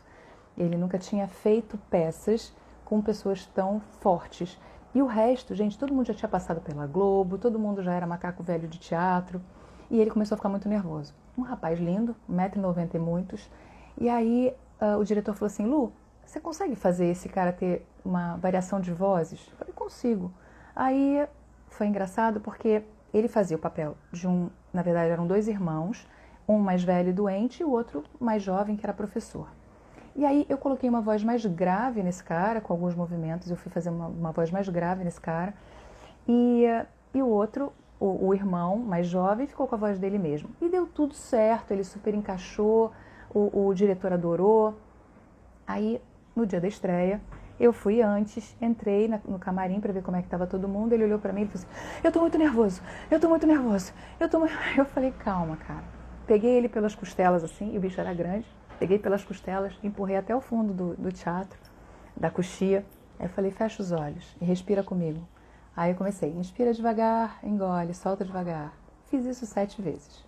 Ele nunca tinha feito peças com pessoas tão fortes. E o resto, gente, todo mundo já tinha passado pela Globo, todo mundo já era macaco velho de teatro. e ele começou a ficar muito nervoso. Um rapaz lindo, 1,90 m e muitos, e aí o diretor falou assim, Lu, você consegue fazer esse cara ter uma variação de vozes? Eu falei, consigo. Aí foi engraçado porque ele fazia o papel de na verdade eram 2 irmãos, um mais velho e doente e o outro mais jovem que era professor. E aí eu coloquei uma voz mais grave nesse cara, com alguns movimentos, eu fui fazer uma voz mais grave nesse cara, e o outro, o irmão mais jovem, ficou com a voz dele mesmo. E deu tudo certo, ele super encaixou, o diretor adorou. Aí, no dia da estreia, eu fui antes, entrei no camarim para ver como é que estava todo mundo, ele olhou para mim e falou assim, eu tô muito nervoso, eu falei, calma, cara. Peguei ele pelas costelas assim, e o bicho era grande, peguei pelas costelas, empurrei até o fundo do teatro, da coxia, aí eu falei, fecha os olhos e respira comigo. Aí eu comecei, inspira devagar, engole, solta devagar. Fiz isso 7 vezes.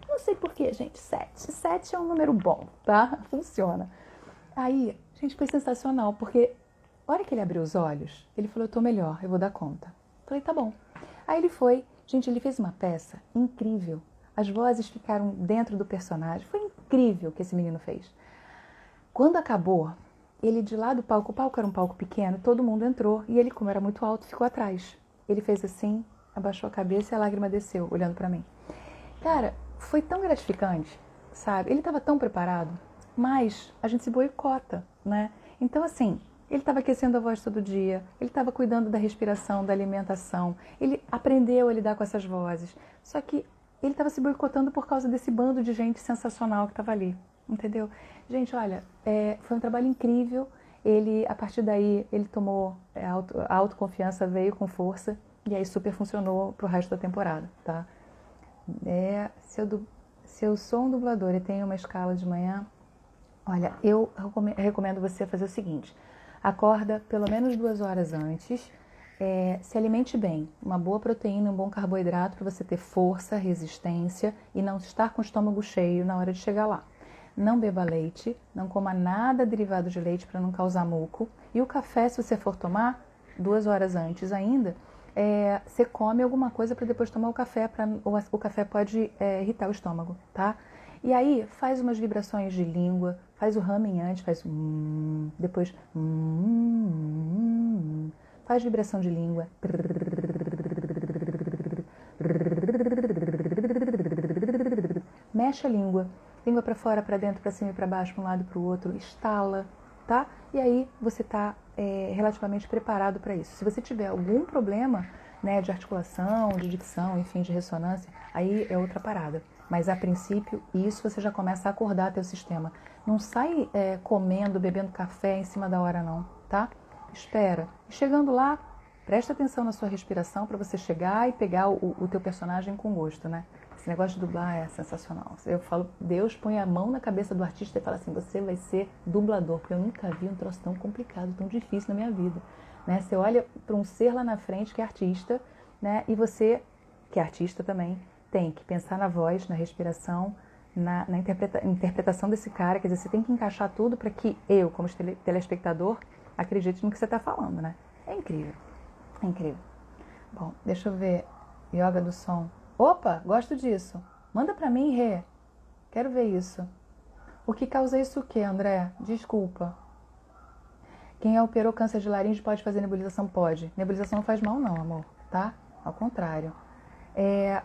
Não sei porquê, gente, 7. 7 é um número bom, tá? Funciona. Aí, gente, foi sensacional, porque a hora que ele abriu os olhos, ele falou, eu tô melhor, eu vou dar conta. Falei, tá bom. Aí ele foi, gente, ele fez uma peça incrível. As vozes ficaram dentro do personagem. Foi incrível o que esse menino fez. Quando acabou, ele de lá do palco, o palco era um palco pequeno, todo mundo entrou e ele, como era muito alto, ficou atrás. Ele fez assim, abaixou a cabeça e a lágrima desceu, olhando pra mim. Cara, foi tão gratificante, sabe? Ele estava tão preparado, mas a gente se boicota, né? Então, assim, ele estava aquecendo a voz todo dia, ele estava cuidando da respiração, da alimentação, ele aprendeu a lidar com essas vozes. Só que ele estava se boicotando por causa desse bando de gente sensacional que estava ali, entendeu? Gente, olha, foi um trabalho incrível. Ele, a partir daí, ele tomou a autoconfiança, veio com força e aí super funcionou pro resto da temporada, tá? Se eu sou um dublador e tenho uma escala de manhã, olha, eu recomendo você fazer o seguinte, acorda pelo menos 2 horas antes, se alimente bem, uma boa proteína, um bom carboidrato para você ter força, resistência e não estar com o estômago cheio na hora de chegar lá. Não beba leite, não coma nada derivado de leite para não causar muco. E o café, se você for tomar, 2 horas antes ainda, você come alguma coisa para depois tomar o café, o café pode irritar o estômago, tá? E aí, faz umas vibrações de língua, faz o humming antes, faz depois faz vibração de língua. Mexe a língua para fora, para dentro, para cima e para baixo, para um lado e para o outro, estala, tá? E aí você está relativamente preparado para isso. Se você tiver algum problema, né, de articulação, de dicção, enfim, de ressonância, aí é outra parada. Mas a princípio, isso você já começa a acordar teu sistema. Não sai comendo, bebendo café em cima da hora não, tá? Espera. E chegando lá, presta atenção na sua respiração para você chegar e pegar o teu personagem com gosto, né? Esse negócio de dublar é sensacional. Eu falo, Deus põe a mão na cabeça do artista e fala assim, você vai ser dublador, porque eu nunca vi um troço tão complicado, tão difícil na minha vida. Né? Você olha para um ser lá na frente que é artista, né? E você, que é artista também, tem que pensar na voz, na respiração, na interpretação desse cara. Quer dizer, você tem que encaixar tudo para que eu, como telespectador, acredite no que você está falando, né? É incrível. É incrível. Bom, deixa eu ver. Yoga do som. Opa, gosto disso. Manda pra mim, Rê. Quero ver isso. O que causa isso o quê, André? Desculpa. Quem operou câncer de laringe pode fazer nebulização? Pode. Nebulização não faz mal não, amor, tá? Ao contrário.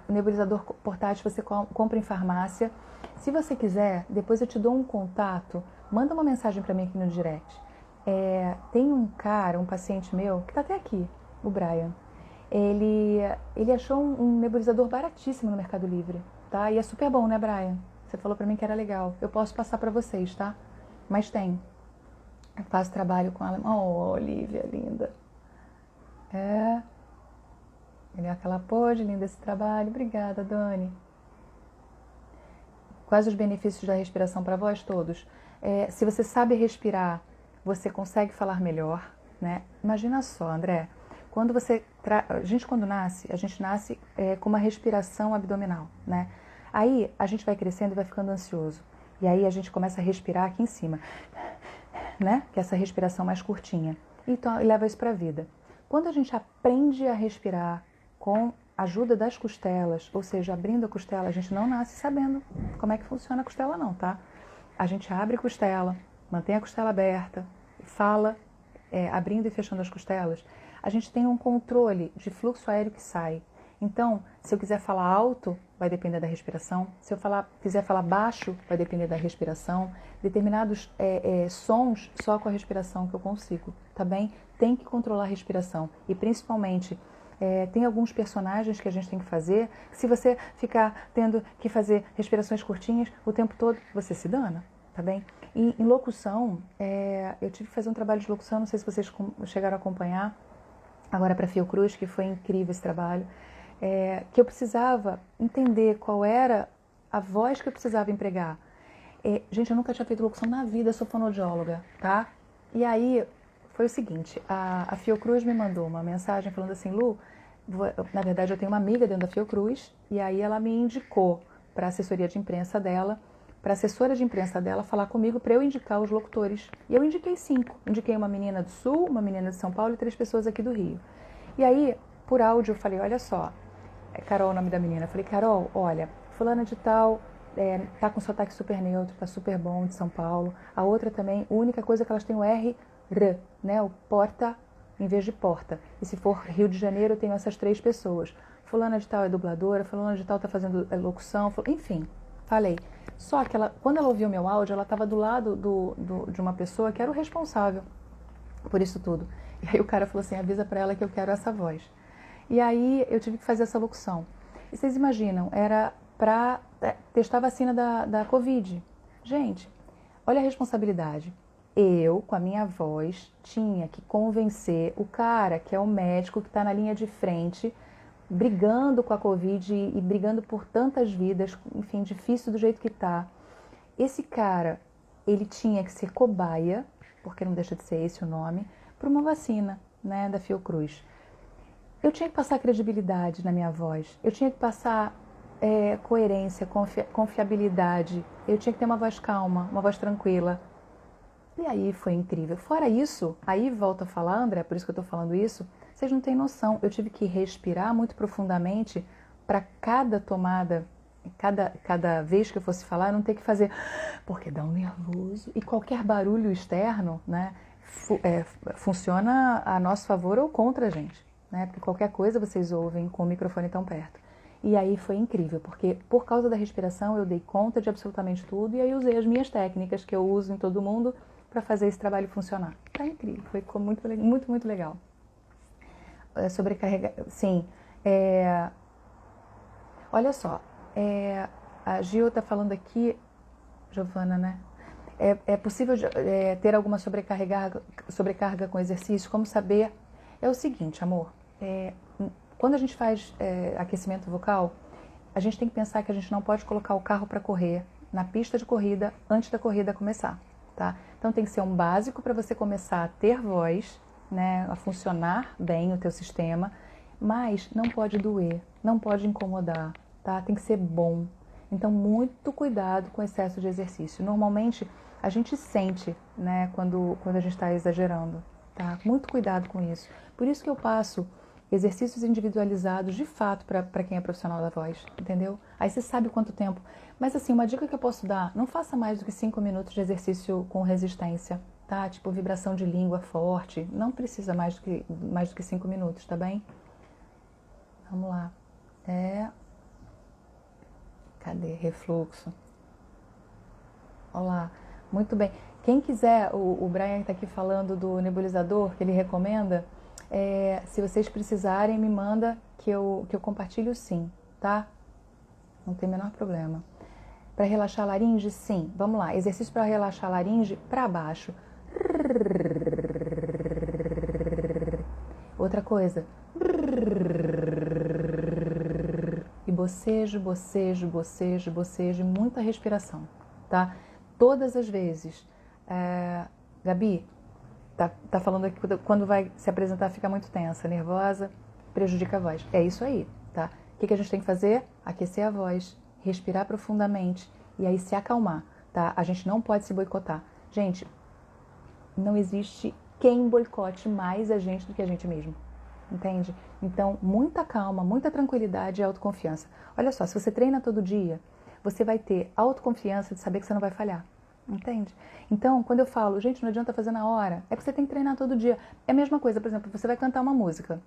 O nebulizador portátil você compra em farmácia. Se você quiser, depois eu te dou um contato. Manda uma mensagem pra mim aqui no direct. Tem um cara, um paciente meu, que tá até aqui, o Brian. Ele achou um nebulizador baratíssimo no Mercado Livre, tá? E é super bom, né, Brian? Você falou pra mim que era legal. Eu posso passar pra vocês, tá? Mas tem. Eu faço trabalho com ela. Oh, Olivia, linda. Ele é aquela pode, linda esse trabalho. Obrigada, Dani. Quais os benefícios da respiração para vós todos? Se você sabe respirar, você consegue falar melhor, né? Imagina só, André. Quando a gente nasce com uma respiração abdominal, né? Aí a gente vai crescendo e vai ficando ansioso. E aí a gente começa a respirar aqui em cima, né? Que é essa respiração mais curtinha. Então, leva isso para a vida. Quando a gente aprende a respirar com ajuda das costelas, ou seja, abrindo a costela, a gente não nasce sabendo como é que funciona a costela não, tá? A gente abre a costela, mantém a costela aberta, fala, abrindo e fechando as costelas. A gente tem um controle de fluxo aéreo que sai. Então, se eu quiser falar alto, vai depender da respiração. Se eu quiser falar baixo, vai depender da respiração. Determinados sons, só com a respiração que eu consigo, tá bem? Tem que controlar a respiração. E principalmente, tem alguns personagens que a gente tem que fazer. Se você ficar tendo que fazer respirações curtinhas o tempo todo, você se dana, tá bem? E em locução, eu tive que fazer um trabalho de locução, não sei se vocês chegaram a acompanhar, agora para Fiocruz, que foi incrível esse trabalho. Que eu precisava entender qual era a voz que eu precisava empregar. Gente, eu nunca tinha feito locução na vida, eu sou fonoaudióloga, tá? E aí, foi o seguinte, a Fiocruz me mandou uma mensagem falando assim, Lu, na verdade eu tenho uma amiga dentro da Fiocruz, e aí ela me indicou para a assessoria de imprensa dela, para a assessora de imprensa dela falar comigo para eu indicar os locutores. E eu indiquei 5. Indiquei uma menina do Sul, uma menina de São Paulo e 3 pessoas aqui do Rio. E aí, por áudio, eu falei, olha só, Carol, o nome da menina. Eu falei, Carol, olha, fulana de tal, tá com sotaque super neutro, tá super bom, de São Paulo. A outra também, a única coisa é que elas têm o R, né, o porta em vez de porta. E se for Rio de Janeiro, eu tenho essas 3 pessoas. Fulana de tal é dubladora, fulana de tal tá fazendo locução, enfim, falei. Só que quando ela ouviu meu áudio, ela estava do lado de uma pessoa que era o responsável por isso tudo. E aí o cara falou assim, avisa para ela que eu quero essa voz. E aí eu tive que fazer essa locução. E vocês imaginam, era para testar a vacina da Covid. Gente, olha a responsabilidade. Eu, com a minha voz, tinha que convencer o cara que é o médico que está na linha de frente, brigando com a Covid e brigando por tantas vidas, enfim, difícil do jeito que está. Esse cara, ele tinha que ser cobaia, porque não deixa de ser esse o nome, para uma vacina, né, da Fiocruz. Eu tinha que passar credibilidade na minha voz, eu tinha que passar coerência, confiabilidade, eu tinha que ter uma voz calma, uma voz tranquila. E aí foi incrível. Fora isso, aí volto a falar, André, por isso que eu estou falando isso, vocês não têm noção, eu tive que respirar muito profundamente para cada tomada, cada vez que eu fosse falar, eu não ter que fazer, porque dá um nervoso. E qualquer barulho externo, né, funciona a nosso favor ou contra a gente, né, porque qualquer coisa vocês ouvem com o microfone tão perto. E aí foi incrível, porque por causa da respiração eu dei conta de absolutamente tudo e aí usei as minhas técnicas que eu uso em todo mundo para fazer esse trabalho funcionar. Tá incrível, ficou muito, muito, muito legal. Sobrecarregar, sim. Olha só, a Gil está falando aqui, Giovana, né? É possível ter alguma sobrecarga com exercício? Como saber? É o seguinte, amor, quando a gente faz aquecimento vocal, a gente tem que pensar que a gente não pode colocar o carro para correr na pista de corrida antes da corrida começar, tá? Então tem que ser um básico para você começar a ter voz, né, a funcionar bem o teu sistema, mas não pode doer, não pode incomodar, tá? Tem que ser bom. Então muito cuidado com o excesso de exercício. Normalmente a gente sente, né, quando a gente está exagerando, tá? Muito cuidado com isso. Por isso que eu passo exercícios individualizados de fato para quem é profissional da voz, entendeu? Aí você sabe quanto tempo. Mas assim, uma dica que eu posso dar, não faça mais do que 5 minutos de exercício com resistência, tá? Tipo vibração de língua forte, não precisa mais do que 5 minutos, tá bem? Vamos lá. Cadê? Refluxo. Olá. Muito bem. Quem quiser, o Brian está aqui falando do nebulizador que ele recomenda. Se vocês precisarem, me manda que eu compartilho sim, tá? Não tem o menor problema. Para relaxar a laringe, sim. Vamos lá. Exercício para relaxar a laringe para baixo. Outra coisa. E bocejo, bocejo, bocejo, bocejo. Muita respiração, tá? Todas as vezes. Gabi, tá falando aqui que quando vai se apresentar fica muito tensa, nervosa, prejudica a voz. É isso aí, tá? O que a gente tem que fazer? Aquecer a voz, respirar profundamente e aí se acalmar, tá? A gente não pode se boicotar. Gente, não existe quem boicote mais a gente do que a gente mesmo. entende? Então, muita calma, muita tranquilidade e autoconfiança. Olha só, se você treina todo dia, você vai ter autoconfiança de saber que você não vai falhar, entende? Então, quando eu falo, gente, não adianta fazer na hora, é porque você tem que treinar todo dia. É a mesma coisa, por exemplo, você vai cantar uma música,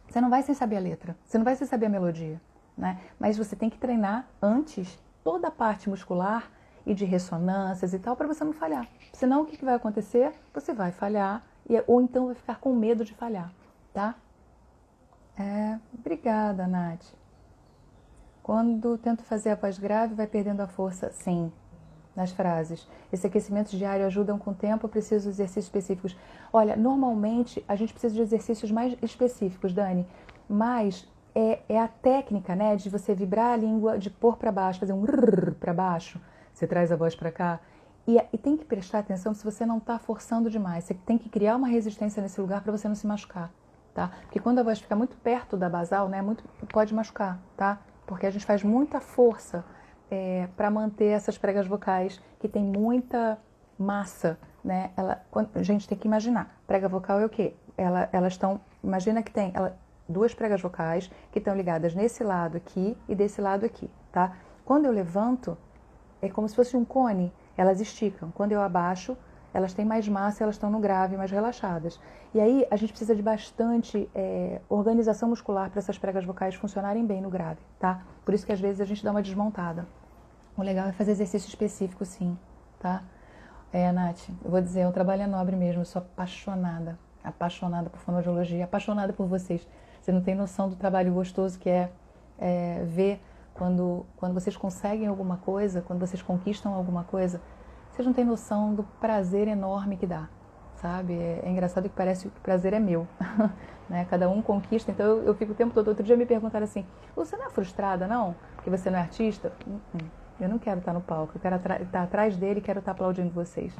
você não vai sem saber a letra, você não vai sem saber a melodia, né? Mas você tem que treinar antes toda a parte muscular e de ressonâncias e tal, para você não falhar. Senão, o que vai acontecer? Você vai falhar, ou então vai ficar com medo de falhar, tá? Obrigada, Nath. Quando tento fazer a voz grave, vai perdendo a força? Sim, nas frases. Esse aquecimento diário ajudam com o tempo, eu preciso de exercícios específicos. Olha, normalmente a gente precisa de exercícios mais específicos, Dani, mas é a técnica, né, de você vibrar a língua, de pôr para baixo, fazer um rrr para baixo, você traz a voz para cá. E tem que prestar atenção se você não está forçando demais. Você tem que criar uma resistência nesse lugar para você não se machucar, tá? Porque quando a voz fica muito perto da basal, né, pode machucar, tá? Porque a gente faz muita força para manter essas pregas vocais que tem muita massa, né? A gente tem que imaginar. Prega vocal é o quê? Elas estão, imagina que tem duas pregas vocais que estão ligadas nesse lado aqui e desse lado aqui, tá? Quando eu levanto, é como se fosse um cone, elas esticam. Quando eu abaixo, elas têm mais massa e elas estão no grave, mais relaxadas. E aí a gente precisa de bastante organização muscular para essas pregas vocais funcionarem bem no grave, tá? Por isso que às vezes a gente dá uma desmontada. O legal é fazer exercício específico, sim, tá? Nath, eu vou dizer, o trabalho é nobre mesmo, eu sou apaixonada por fonoaudiologia, apaixonada por vocês. Você não tem noção do trabalho gostoso que é ver quando vocês conseguem alguma coisa, quando vocês conquistam alguma coisa, vocês não têm noção do prazer enorme que dá, sabe? É engraçado que parece que o prazer é meu, né? Cada um conquista, então eu fico o tempo todo. Outro dia me perguntaram assim, você não é frustrada, não? Porque você não é artista? Eu não quero estar no palco, eu quero estar atrás dele e quero estar aplaudindo vocês.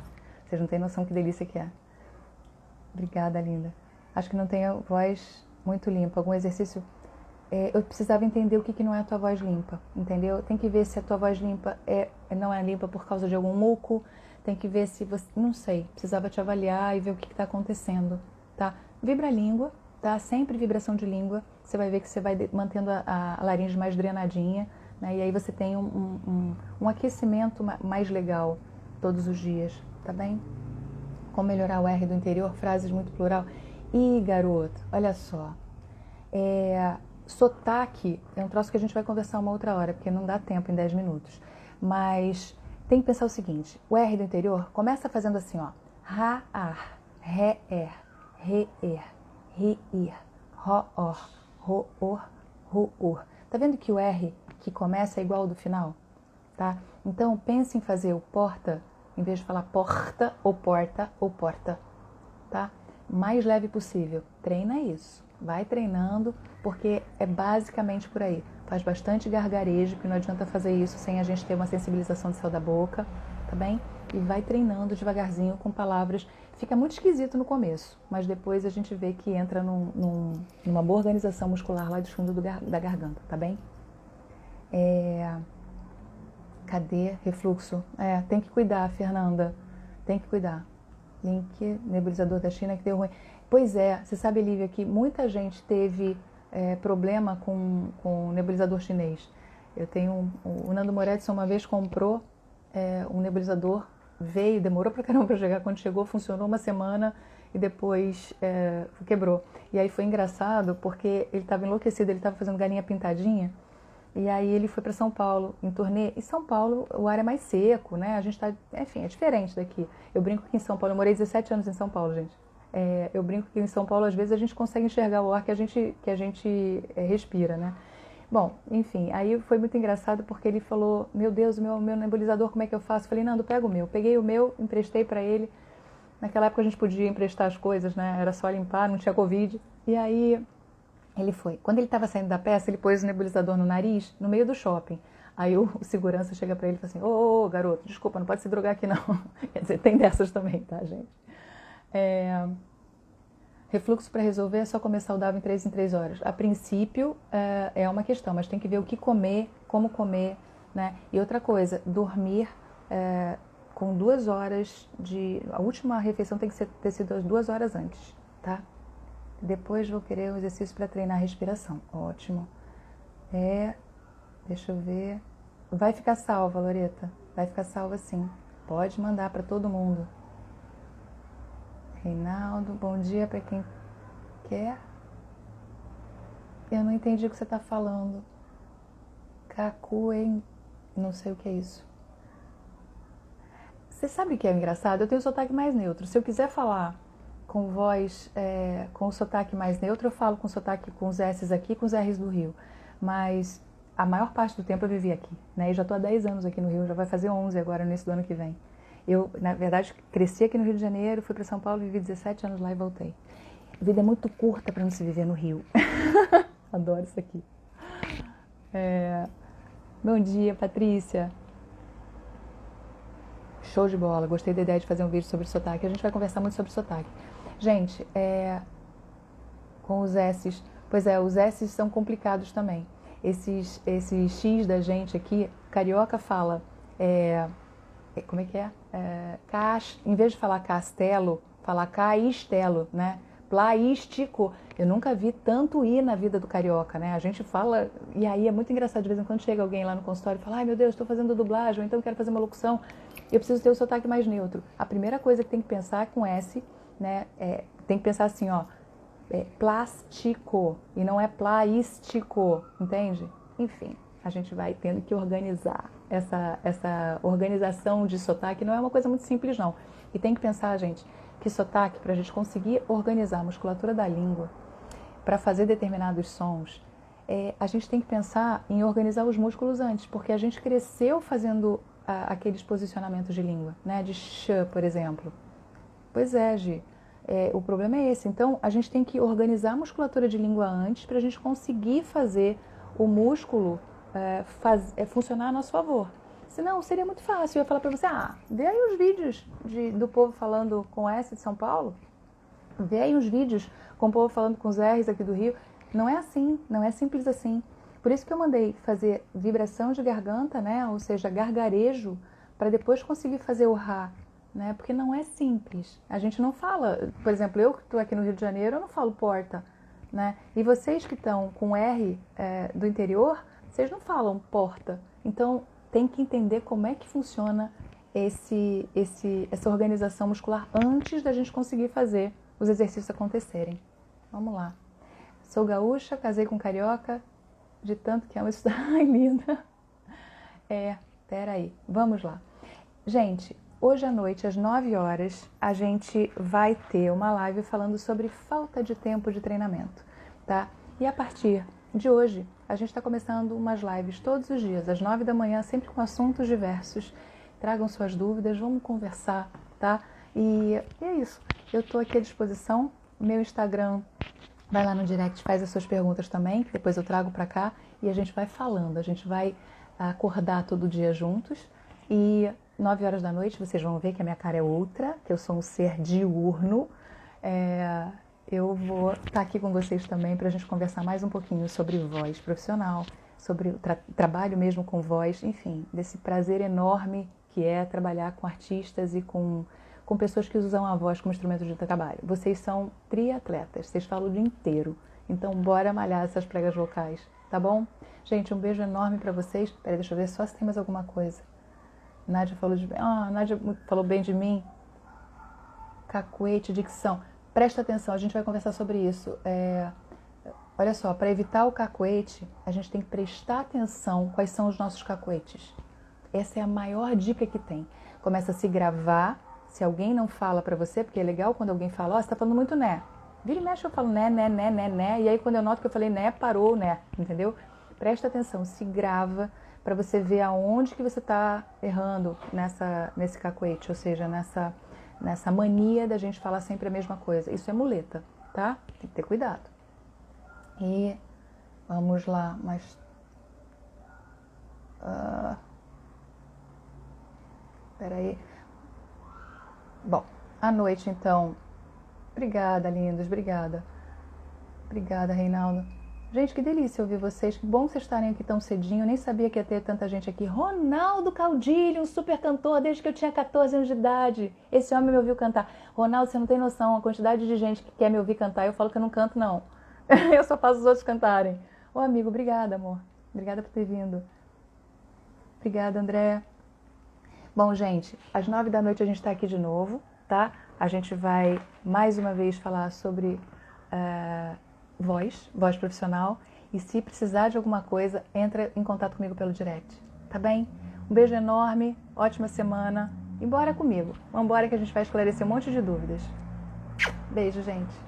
Vocês não têm noção que delícia que é. Obrigada, linda. Acho que não tenho voz muito limpa, algum exercício... eu precisava entender o que não é a tua voz limpa, entendeu? Tem que ver se a tua voz limpa não é limpa por causa de algum muco, tem que ver se você... Não sei, precisava te avaliar e ver o que está acontecendo, tá? Vibra a língua, tá? Sempre vibração de língua, você vai ver que você vai mantendo a laringe mais drenadinha, né? E aí você tem um aquecimento mais legal todos os dias, tá bem? Como melhorar o R do interior, frases muito plural. Ih, garoto, olha só, sotaque é um troço que a gente vai conversar uma outra hora, porque não dá tempo em 10 minutos. Mas tem que pensar o seguinte, o R do interior começa fazendo assim, ó. Ra, ar, ré, er, re, er, ri, ir, ro, or, ro, or, ru, ur. Tá vendo que o R que começa é igual ao do final? Tá? Então pense em fazer o porta, em vez de falar porta, ou porta, tá? Mais leve possível. Treina isso. Vai treinando, porque é basicamente por aí. Faz bastante gargarejo, porque não adianta fazer isso sem a gente ter uma sensibilização do céu da boca, tá bem? E vai treinando devagarzinho com palavras. Fica muito esquisito no começo, mas depois a gente vê que entra numa boa organização muscular lá do fundo da garganta, tá bem? Cadê? Refluxo. Tem que cuidar, Fernanda. Tem que cuidar. Link, nebulizador da China que deu ruim. Pois é, você sabe, Lívia, que muita gente teve problema com o nebulizador chinês. Eu tenho o Nando Moretson uma vez comprou um nebulizador, veio, demorou pra caramba pra chegar. Quando chegou, funcionou uma semana e depois quebrou. E aí foi engraçado porque ele estava enlouquecido, ele estava fazendo galinha pintadinha. E aí ele foi para São Paulo, em turnê. E São Paulo, o ar é mais seco, né? A gente tá, enfim, é diferente daqui. Eu brinco que em São Paulo, eu morei 17 anos em São Paulo, gente. Eu brinco que em São Paulo, às vezes, a gente consegue enxergar o ar que a gente respira, né? Bom, enfim, aí foi muito engraçado porque ele falou, meu Deus, o meu nebulizador, como é que eu faço? Eu falei, Nando, pega o meu. Peguei o meu, emprestei para ele. Naquela época a gente podia emprestar as coisas, né? Era só limpar, não tinha Covid. E aí ele foi. Quando ele estava saindo da peça, ele pôs o nebulizador no nariz, no meio do shopping. Aí o segurança chega para ele e fala assim, ô, garoto, desculpa, não pode se drogar aqui não. Quer dizer, tem dessas também, tá, gente? Refluxo para resolver é só comer saudável em 3 horas. A princípio é uma questão, mas tem que ver o que comer, como comer, né? E outra coisa, dormir com 2 horas de... A última refeição tem que ter sido as 2 horas antes, tá? Depois vou querer um exercício para treinar a respiração. Ótimo. Deixa eu ver. Vai ficar salva, Loreta. Vai ficar salva sim. Pode mandar para todo mundo. Reinaldo, bom dia para quem quer. Eu não entendi o que você está falando. Cacu, hein? Não sei o que é isso. Você sabe o que é engraçado? Eu tenho o sotaque mais neutro. Se eu quiser falar com voz, com o sotaque mais neutro, eu falo com sotaque com os S's aqui, com os R's do Rio. Mas a maior parte do tempo eu vivi aqui, né? E já estou há 10 anos aqui no Rio, já vai fazer 11 agora, no início do ano que vem. Eu, na verdade, cresci aqui no Rio de Janeiro, fui para São Paulo, vivi 17 anos lá e voltei. A vida é muito curta para não se viver no Rio. Adoro isso aqui. Bom dia, Patrícia. Show de bola, gostei da ideia de fazer um vídeo sobre sotaque. A gente vai conversar muito sobre sotaque. Gente, com os S's, pois é, os S's são complicados também. Esses X da gente aqui, carioca fala, como é que é? Em vez de falar castelo, falar caistelo, né? Plaístico. Eu nunca vi tanto I na vida do carioca, né? A gente fala, e aí é muito engraçado, de vez em quando chega alguém lá no consultório e fala, ai meu Deus, estou fazendo dublagem, ou então quero fazer uma locução, eu preciso ter o sotaque mais neutro. A primeira coisa que tem que pensar com S, né? Tem que pensar assim, ó, plástico, e não é plaístico, entende? Enfim, a gente vai tendo que organizar. Essa organização de sotaque não é uma coisa muito simples, não. E tem que pensar, gente, que sotaque, para a gente conseguir organizar a musculatura da língua, para fazer determinados sons, a gente tem que pensar em organizar os músculos antes, porque a gente cresceu fazendo aqueles posicionamentos de língua, né? De sh, por exemplo. Pois é, Gi. O problema é esse. Então, a gente tem que organizar a musculatura de língua antes para a gente conseguir fazer o músculo funcionar a nosso favor. Senão, seria muito fácil. Eu ia falar para você, vê aí os vídeos do povo falando com S de São Paulo. Vê aí os vídeos com o povo falando com os R's aqui do Rio. Não é assim, não é simples assim. Por isso que eu mandei fazer vibração de garganta, né? Ou seja, gargarejo, para depois conseguir fazer o Rá. Né? Porque não é simples. A gente não fala, por exemplo, eu que estou aqui no Rio de Janeiro, eu não falo porta, né? E vocês que estão com R do interior, vocês não falam porta. Então, tem que entender como é que funciona essa organização muscular antes da gente conseguir fazer os exercícios acontecerem. Vamos lá. Sou gaúcha, casei com carioca, de tanto que amo estudar. Ai, linda. Peraí, vamos lá. Gente, hoje à noite, às 9 horas, a gente vai ter uma live falando sobre falta de tempo de treinamento, tá? E a partir de hoje, a gente está começando umas lives todos os dias, às 9 da manhã, sempre com assuntos diversos. Tragam suas dúvidas, vamos conversar, tá? E é isso. Eu estou aqui à disposição. Meu Instagram, vai lá no direct, faz as suas perguntas também, que depois eu trago para cá e a gente vai falando. A gente vai acordar todo dia juntos e 9 horas da noite, vocês vão ver que a minha cara é outra, que eu sou um ser diurno. Eu vou estar aqui com vocês também para a gente conversar mais um pouquinho sobre voz profissional, sobre o trabalho mesmo com voz, enfim, desse prazer enorme que é trabalhar com artistas e com pessoas que usam a voz como instrumento de trabalho. Vocês são triatletas, vocês falam o dia inteiro, então bora malhar essas pregas vocais, tá bom? Gente, um beijo enorme para vocês. Peraí, deixa eu ver só se tem mais alguma coisa. Nádia falou Nádia falou bem de mim. Cacuete, dicção. Presta atenção, a gente vai conversar sobre isso. Olha só, para evitar o cacuete, a gente tem que prestar atenção quais são os nossos cacuetes. Essa é a maior dica que tem. Começa a se gravar, se alguém não fala para você, porque é legal quando alguém fala, você tá falando muito né. Vira e mexe, eu falo né, e aí quando eu noto que eu falei né, parou né, entendeu? Presta atenção, se grava, para você ver aonde que você está errando nesse cacuete, ou seja, nessa mania da gente falar sempre a mesma coisa. Isso é muleta, tá? Tem que ter cuidado. E vamos lá, mas... Peraí. Bom, à noite então... Obrigada, lindos, obrigada. Obrigada, Reinaldo. Gente, que delícia ouvir vocês. Que bom vocês estarem aqui tão cedinho. Eu nem sabia que ia ter tanta gente aqui. Ronaldo Caudilho, um super cantor desde que eu tinha 14 anos de idade. Esse homem me ouviu cantar. Ronaldo, você não tem noção a quantidade de gente que quer me ouvir cantar. Eu falo que eu não canto, não. Eu só faço os outros cantarem. Ô, amigo, obrigada, amor. Obrigada por ter vindo. Obrigada, André. Bom, gente, às 9 da noite a gente está aqui de novo, tá? A gente vai mais uma vez falar sobre voz profissional. E se precisar de alguma coisa, entra em contato comigo pelo direct, tá bem? Um beijo enorme, ótima semana. E bora comigo. Vambora que a gente vai esclarecer um monte de dúvidas. Beijo, gente.